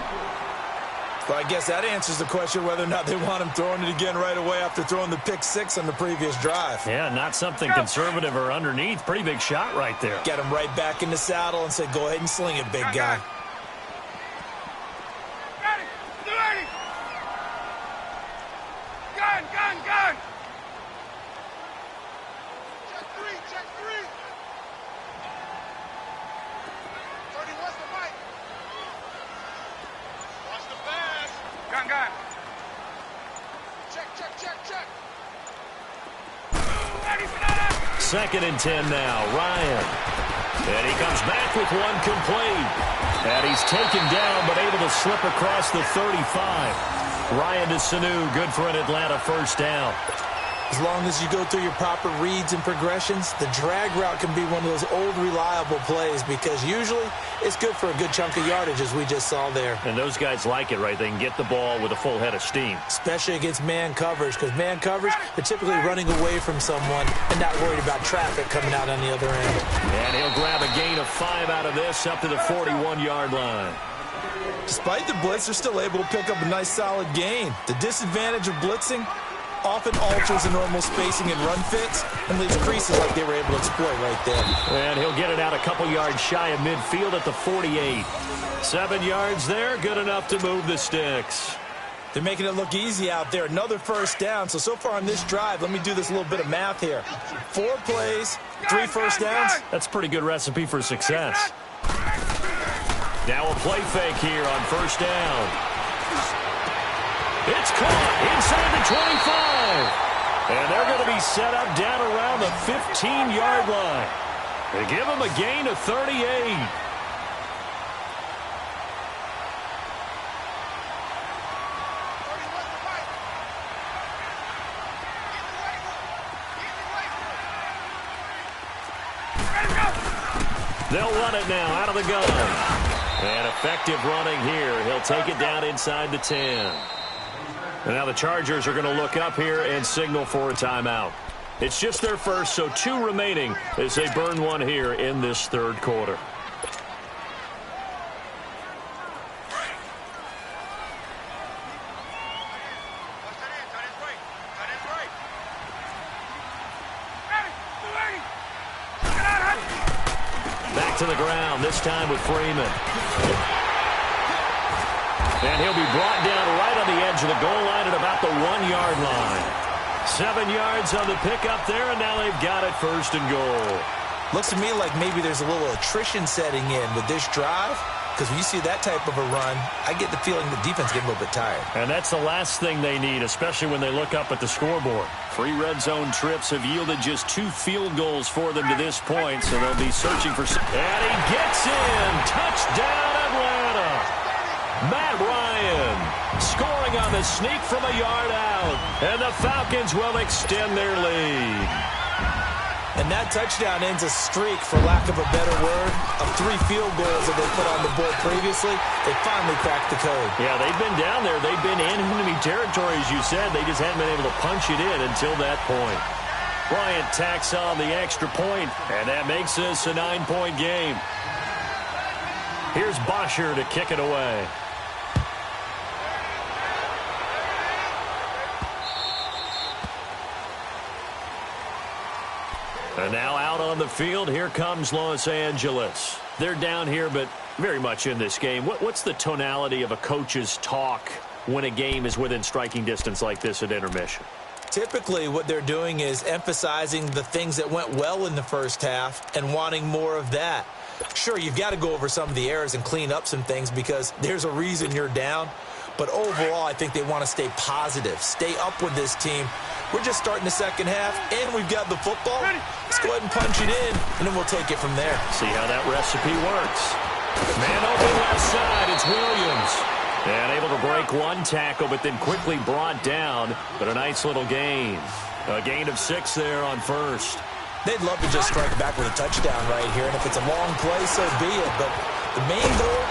Well, I guess that answers the question whether or not they want him throwing it again right away after throwing the pick 6 on the previous drive. Yeah, not something conservative or underneath. Pretty big shot right there. Get him right back in the saddle and say, go ahead and sling it, big guy. Got it. 280. Gun, gun, gun. Check 3, check 3. 30, what's the mic? Watch the pass. Gun, gun. Check, check, check, check. 2nd and 10 now. Ryan. And he comes back with one complete. And he's taken down but able to slip across the 35. Ryan to Sanu, good for an Atlanta 1st down. As long as you go through your proper reads and progressions, the drag route can be one of those old reliable plays because usually it's good for a good chunk of yardage as we just saw there. And those guys like it, right? They can get the ball with a full head of steam. Especially against man coverage because man coverage, they're typically running away from someone and not worried about traffic coming out on the other end. And he'll grab a gain of 5 out of this up to the 41-yard line. Despite the blitz, they're still able to pick up a nice solid gain. The disadvantage of blitzing often alters the normal spacing and run fits and leaves creases like they were able to exploit right there. And he'll get it out a couple yards shy of midfield at the 48. 7 yards there, good enough to move the sticks. They're making it look easy out there. Another 1st down. So far on this drive, let me do this little bit of math here. 4 plays, 3 1st downs. That's a pretty good recipe for success. Now a play fake here on 1st down. It's caught inside the 25. And they're going to be set up down around the 15-yard line. They give them a gain of 38. They'll run it now out of the gun. And effective running here. He'll take it down inside the 10. And now the Chargers are going to look up here and signal for a timeout. It's just their first, so 2 remaining as they burn one here in this 3rd quarter. Back to the ground, this time with Freeman. And he'll be brought down right on the edge of the goal line at about the 1-yard line. 7 yards on the pickup there, and now they've got it 1st and goal. Looks to me like maybe there's a little attrition setting in with this drive. because when you see that type of a run, I get the feeling the defense get a little bit tired. And that's the last thing they need, especially when they look up at the scoreboard. 3 red zone trips have yielded just 2 field goals for them to this point, so they'll be searching for... And he gets in! Touchdown, Atlanta! Matt Ryan scoring on the sneak from a yard out. And the Falcons will extend their lead. And that touchdown ends a streak, for lack of a better word, of 3 field goals that they put on the board previously. They finally cracked the code. Yeah, they've been down there. They've been in enemy territory, as you said. They just hadn't been able to punch it in until that point. Bryant tacks on the extra point, and that makes this a 9-point game. Here's Bosher to kick it away. And now out on the field, here comes Los Angeles. They're down here, but very much in this game. What's the tonality of a coach's talk when a game is within striking distance like this at intermission? Typically, what they're doing is emphasizing the things that went well in the first half and wanting more of that. Sure, you've got to go over some of the errors and clean up some things because there's a reason you're down. But overall, I think they want to stay positive, stay up with this team. We're just starting the second half, and we've got the football. Let's go ahead and punch it in, and then we'll take it from there. See how that recipe works. Man open left side, it's Williams. And able to break 1 tackle, but then quickly brought down. But a nice little gain. A gain of 6 there on first. They'd love to just strike back with a touchdown right here, and if it's a long play, so be it. But the main goal,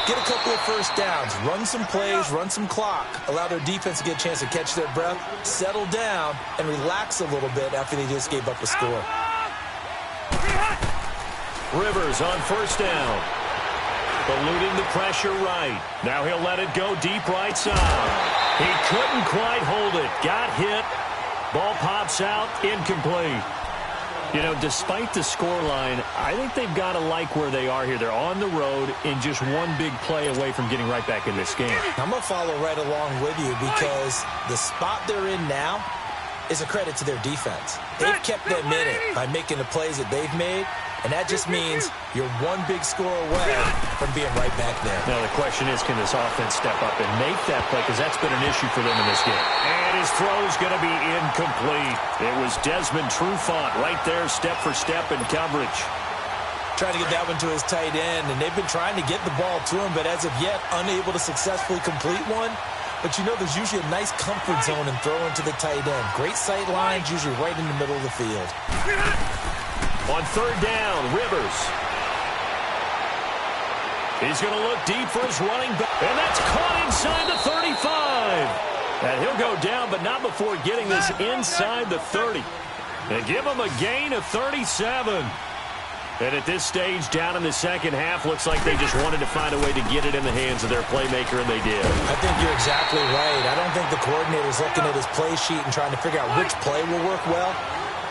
get a couple of first downs, run some plays, run some clock, allow their defense to get a chance to catch their breath, settle down, and relax a little bit after they just gave up a score. Rivers on first down. Eluding the pressure right. Now he'll let it go deep right side. He couldn't quite hold it. Got hit. Ball pops out. Incomplete. You know, despite the scoreline, I think they've got to like where they are here. They're on the road in just 1 big play away from getting right back in this game. I'm going to follow right along with you because the spot they're in now is a credit to their defense. They've kept them in it by making the plays that they've made, and that just means you're 1 big score away from being right back there. Now, the question is, can this offense step up and make that play? Because that's been an issue for them in this game. And his throw's going to be incomplete. It was Desmond Trufant right there, step for step in coverage. Trying to get that one to his tight end, and they've been trying to get the ball to him, but as of yet, unable to successfully complete one. But you know there's usually a nice comfort zone in throwing to the tight end. Great sight lines, usually right in the middle of the field. On third down, Rivers. He's going to look deep for his running back. And that's caught inside the 35. And he'll go down, but not before getting this inside the 30. They give him a gain of 37. And at this stage, down in the second half, looks like they just wanted to find a way to get it in the hands of their playmaker, and they did. I think you're exactly right. I don't think the coordinator's looking at his play sheet and trying to figure out which play will work well.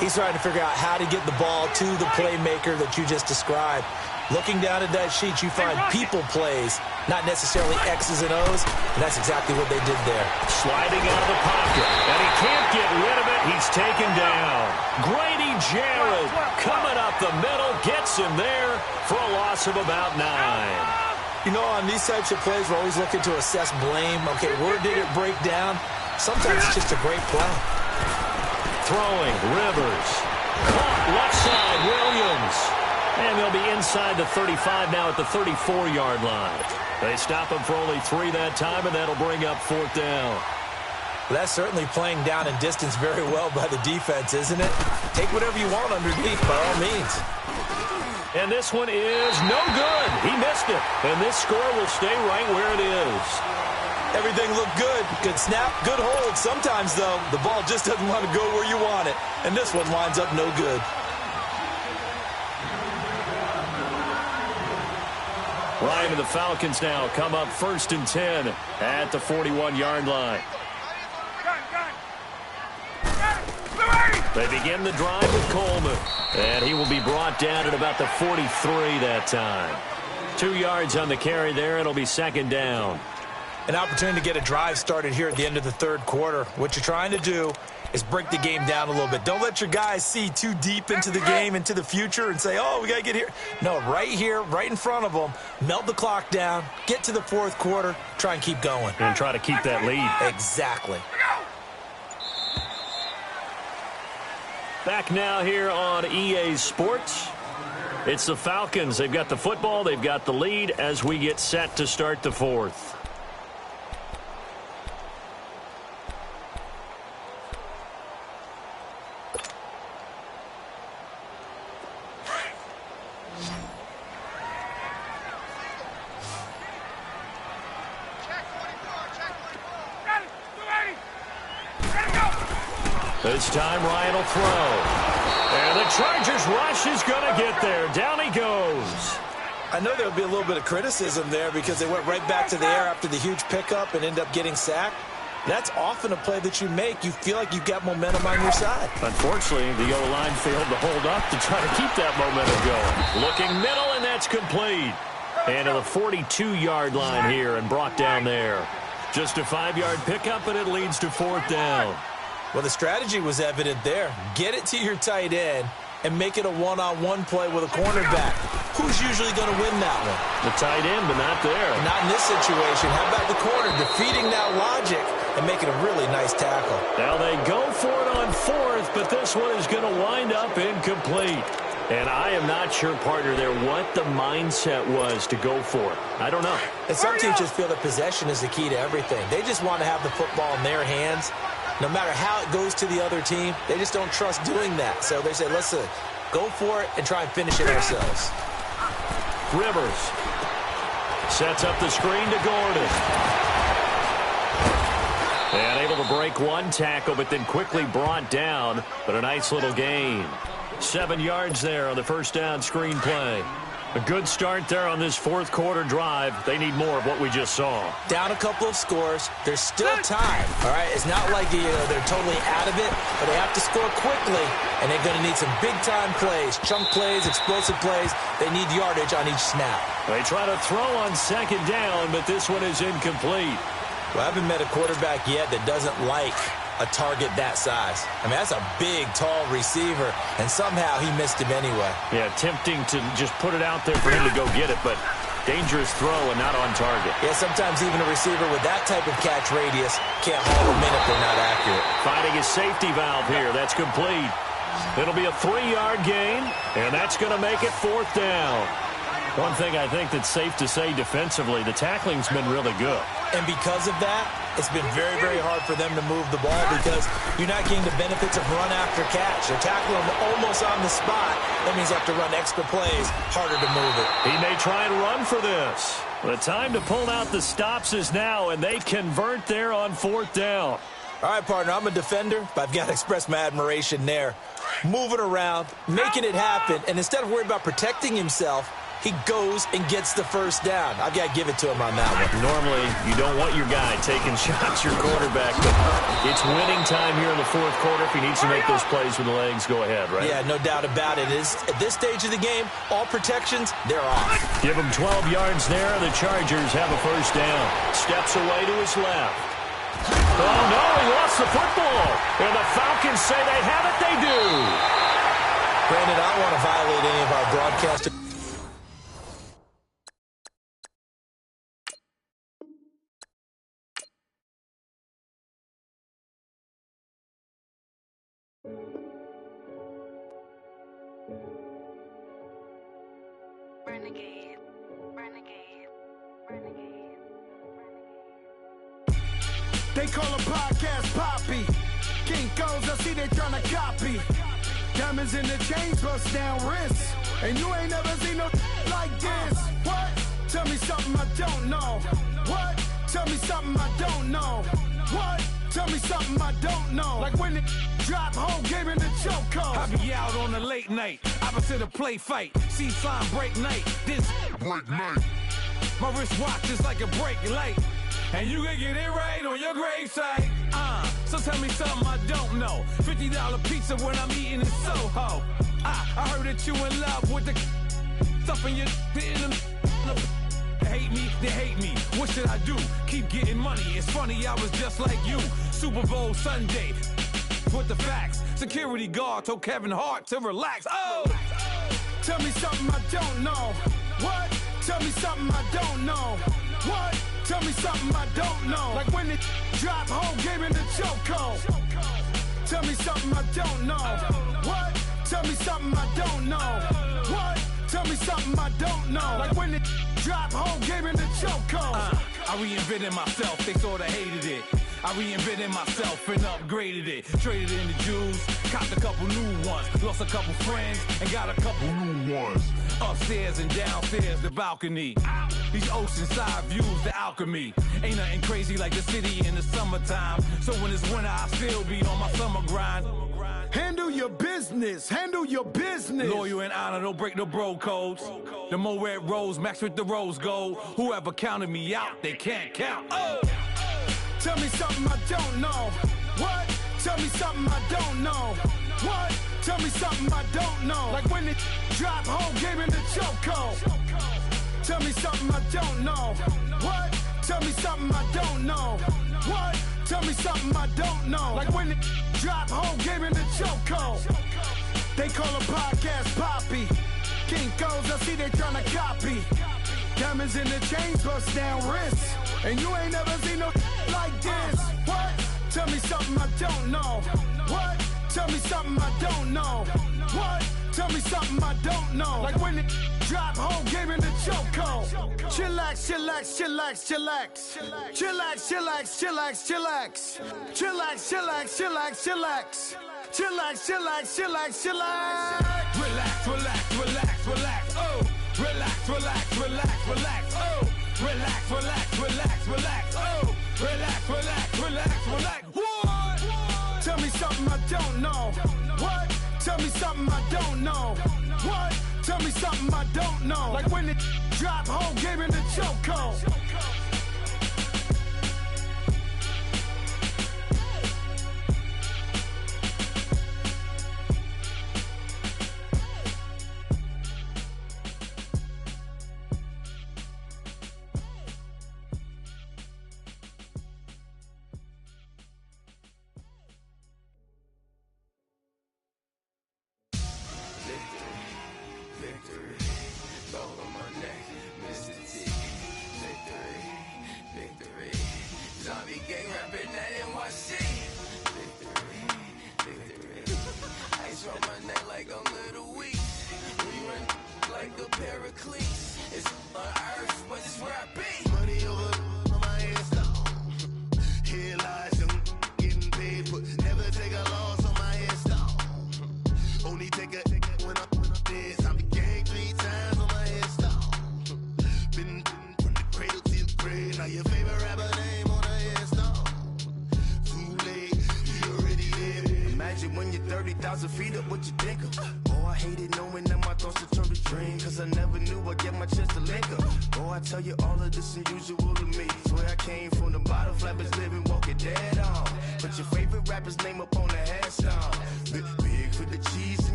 He's trying to figure out how to get the ball to the playmaker that you just described. Looking down at that sheet, you find people plays, not necessarily X's and O's, and that's exactly what they did there. Sliding out of the pocket, and he can't get rid of it. He's taken down. Grady Jarrett coming up the middle, gets him there for a loss of about 9. You know, on these types of plays, we're always looking to assess blame. Okay, where did it break down? Sometimes it's just a great play. Throwing, Rivers. Caught left side, Williams. And they'll be inside the 35 now at the 34-yard line. They stop him for only 3 that time, and that'll bring up 4th down. Well, that's certainly playing down in distance very well by the defense, isn't it? Take whatever you want underneath, by all means. And this one is no good. He missed it. And this score will stay right where it is. Everything looked good. Good snap, good hold. Sometimes, though, the ball just doesn't want to go where you want it. And this one winds up no good. Ryan and the Falcons now come up 1st and 10 at the 41-yard line. They begin the drive with Coleman. And he will be brought down at about the 43 that time. 2 yards on the carry there. It'll be 2nd down. an opportunity to get a drive started here at the end of the third quarter. What you're trying to do is break the game down a little bit. Don't let your guys see too deep into the game, into the future, and say, oh, we got to get here. No, right here, right in front of them, melt the clock down, get to the fourth quarter, try and keep going. And try to keep that lead. Exactly. Back now here on EA Sports. It's the Falcons. They've got the football. They've got the lead as we get set to start the fourth. This time Ryan will throw. And the Chargers rush is going to get there. Down he goes. I know there'll be a little bit of criticism there because they went right back to the air after the huge pickup and end up getting sacked. That's often a play that you make. You feel like you've got momentum on your side. Unfortunately, the O-line failed to hold up to try to keep that momentum going. Looking middle, and that's complete. And to the 42-yard line here and brought down there. Just a 5-yard pickup, and it leads to fourth down. Well, the strategy was evident there. Get it to your tight end and make it a one-on-one play with a cornerback. Who's usually going to win that one? The tight end, but not there. Not in this situation. How about the corner defeating that logic and making a really nice tackle? Now they go for it on fourth, but this one is going to wind up incomplete. And I am not sure, partner, there what the mindset was to go for it. I don't know. And some teams just feel that possession is the key to everything. They just want to have the football in their hands. No matter how it goes to the other team, they just don't trust doing that. So they say, listen, go for it and try and finish it ourselves. Rivers sets up the screen to Gordon. And able to break one tackle, but then quickly brought down. But a nice little gain. 7 yards there on the first down screen play. A good start there on this fourth quarter drive. They need more of what we just saw. Down a couple of scores. There's still time, all right? It's not like they're totally out of it, but they have to score quickly, and they're going to need some big-time plays, chunk plays, explosive plays. They need yardage on each snap. They try to throw on second down, but this one is incomplete. Well, I haven't met a quarterback yet that doesn't like a target that size. I mean, that's a big, tall receiver, and somehow he missed him anyway. Yeah, tempting to just put it out there for him to go get it, but dangerous throw and not on target. Yeah, sometimes even a receiver with that type of catch radius can't haul them in if they're not accurate. Finding his safety valve here. That's complete. It'll be a 3-yard gain, and that's going to make it fourth down. One thing I think that's safe to say defensively, the tackling's been really good. And because of that, it's been very, very hard for them to move the ball because you're not getting the benefits of run after catch. They're tackling them almost on the spot. That means you have to run extra plays, harder to move it. He may try and run for this. The time to pull out the stops is now, and they convert there on fourth down. All right, partner, I'm a defender, but I've got to express my admiration there. Moving around, making it happen, and instead of worrying about protecting himself, he goes and gets the first down. I've got to give it to him on that one. Normally, you don't want your guy taking shots, your quarterback, but it's winning time here in the fourth quarter. If he needs to make those plays with the legs, go ahead, right? Yeah, no doubt about it. At this stage of the game, all protections, they're off. Give him 12 yards there. The Chargers have a first down. Steps away to his left. Oh, no, he lost the football. And the Falcons say they have it. They do. Brandon, I don't want to violate any of our broadcast. Renegade, renegade, renegade, renegade. They call a podcast Poppy. Kinkos, I see they tryna copy. Diamonds in the chains, bust down wrists. And you ain't never seen no like this. What? Tell me something I don't know. What? Tell me something I don't know. What? Tell me something I don't know. Like when it drop, whole game in the chokehold. I be out on a late night, opposite a play fight. See sign break night, this break night. My wristwatch is like a brake light. And you can get it right on your gravesite. So tell me something I don't know. $50 pizza when I'm eating in Soho. I heard that you in love with the stuff in your in the. Hey, hate me, they hate me. What should I do? Keep getting money. It's funny, I was just like you. Super Bowl Sunday. With the facts. Security guard told Kevin Hart to relax. Oh! Tell me something I don't know. What? Tell me something I don't know. What? Tell me something I don't know. Like when it drop whole game in the chokehold. Tell me something I don't know. What? Tell me something I don't know. What? Tell me something I don't know. Like when it drop whole game in the chokehold. I reinvented myself, they sorta hated it. I reinvented myself and upgraded it. Traded in the Jews, copped a couple new ones. Lost a couple friends and got a couple new ones. Upstairs and downstairs, the balcony. These oceanside views, the alchemy. Ain't nothing crazy like the city in the summertime. So when it's winter, I still be on my summer grind. Handle your business, handle your business. Loyal and honor, don't break no bro codes. The more red rose, max with the rose gold. Whoever counted me out, they can't count. Oh! Tell me something I don't know. What? Tell me something I don't know. What? Tell me something I don't know. Like when it drop whole game in the chokehold. Tell me something I don't know. What? Tell me something I don't know. What? Tell me something I don't know. Like when it drop whole game in the chokehold. They call a podcast Poppy. King goes, I see they tryna copy. Diamonds in the chains, bust down wrists. And you ain't never seen no like this. What? Tell me something I don't know. What? Tell me something I don't know. What? Tell me something I don't know. Like when it drop whole game in the chokehold. Chillax, chillax, chillax, chillax. Chillax, chillax, chillax, chillax. Chillax, chillax, chillax, chillax. Chillax, chillax, chillax, chillax. Relax, relax, relax, relax. Oh! Relax, relax, relax, relax. Oh! Relax, relax, relax, relax. Oh! Relax, relax, relax, relax. What? Tell me something I don't know. What? Tell me something I don't know. What? Tell me something I don't know. Like when it drop whole game in the chokehold.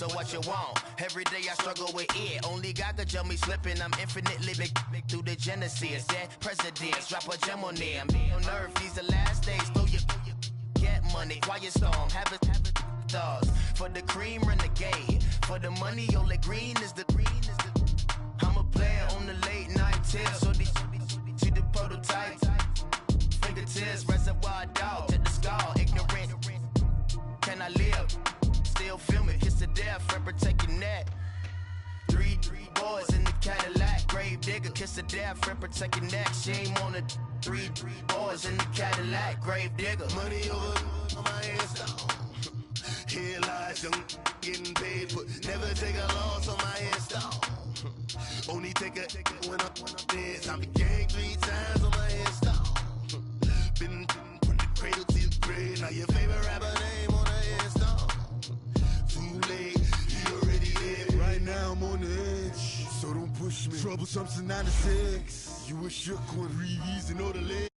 So what you want? Every day I struggle with it. Only God could tell me slipping. I'm infinitely big through the Genesis. That presidents drop a gem on there. I'm on earth. These the last days. Throw your money, quiet storm, have it stars. For the cream, renegade. For the money, only green is the I'm a player on the late night tips. So these see the prototype. Fingertips, reservoir dog, to the skull, ignorant. Can I live? Still film it, kiss to death, forever taking that. Three boys in the Cadillac, grave digger, kiss to death, forever taking that. Shame on the three boys in the Cadillac, grave digger. Money over on my headstone. Here lies young, getting paid, but never take a loss on my headstone. Only take a when I'm dead. I'm gang 3 times on my headstone. Been from the cradle to the grave. Now your favorite rapper name on the headstone. Too late, you already dead. Right now I'm on the edge, so don't push me. Trouble something 96. You a shook one, reason or the leg.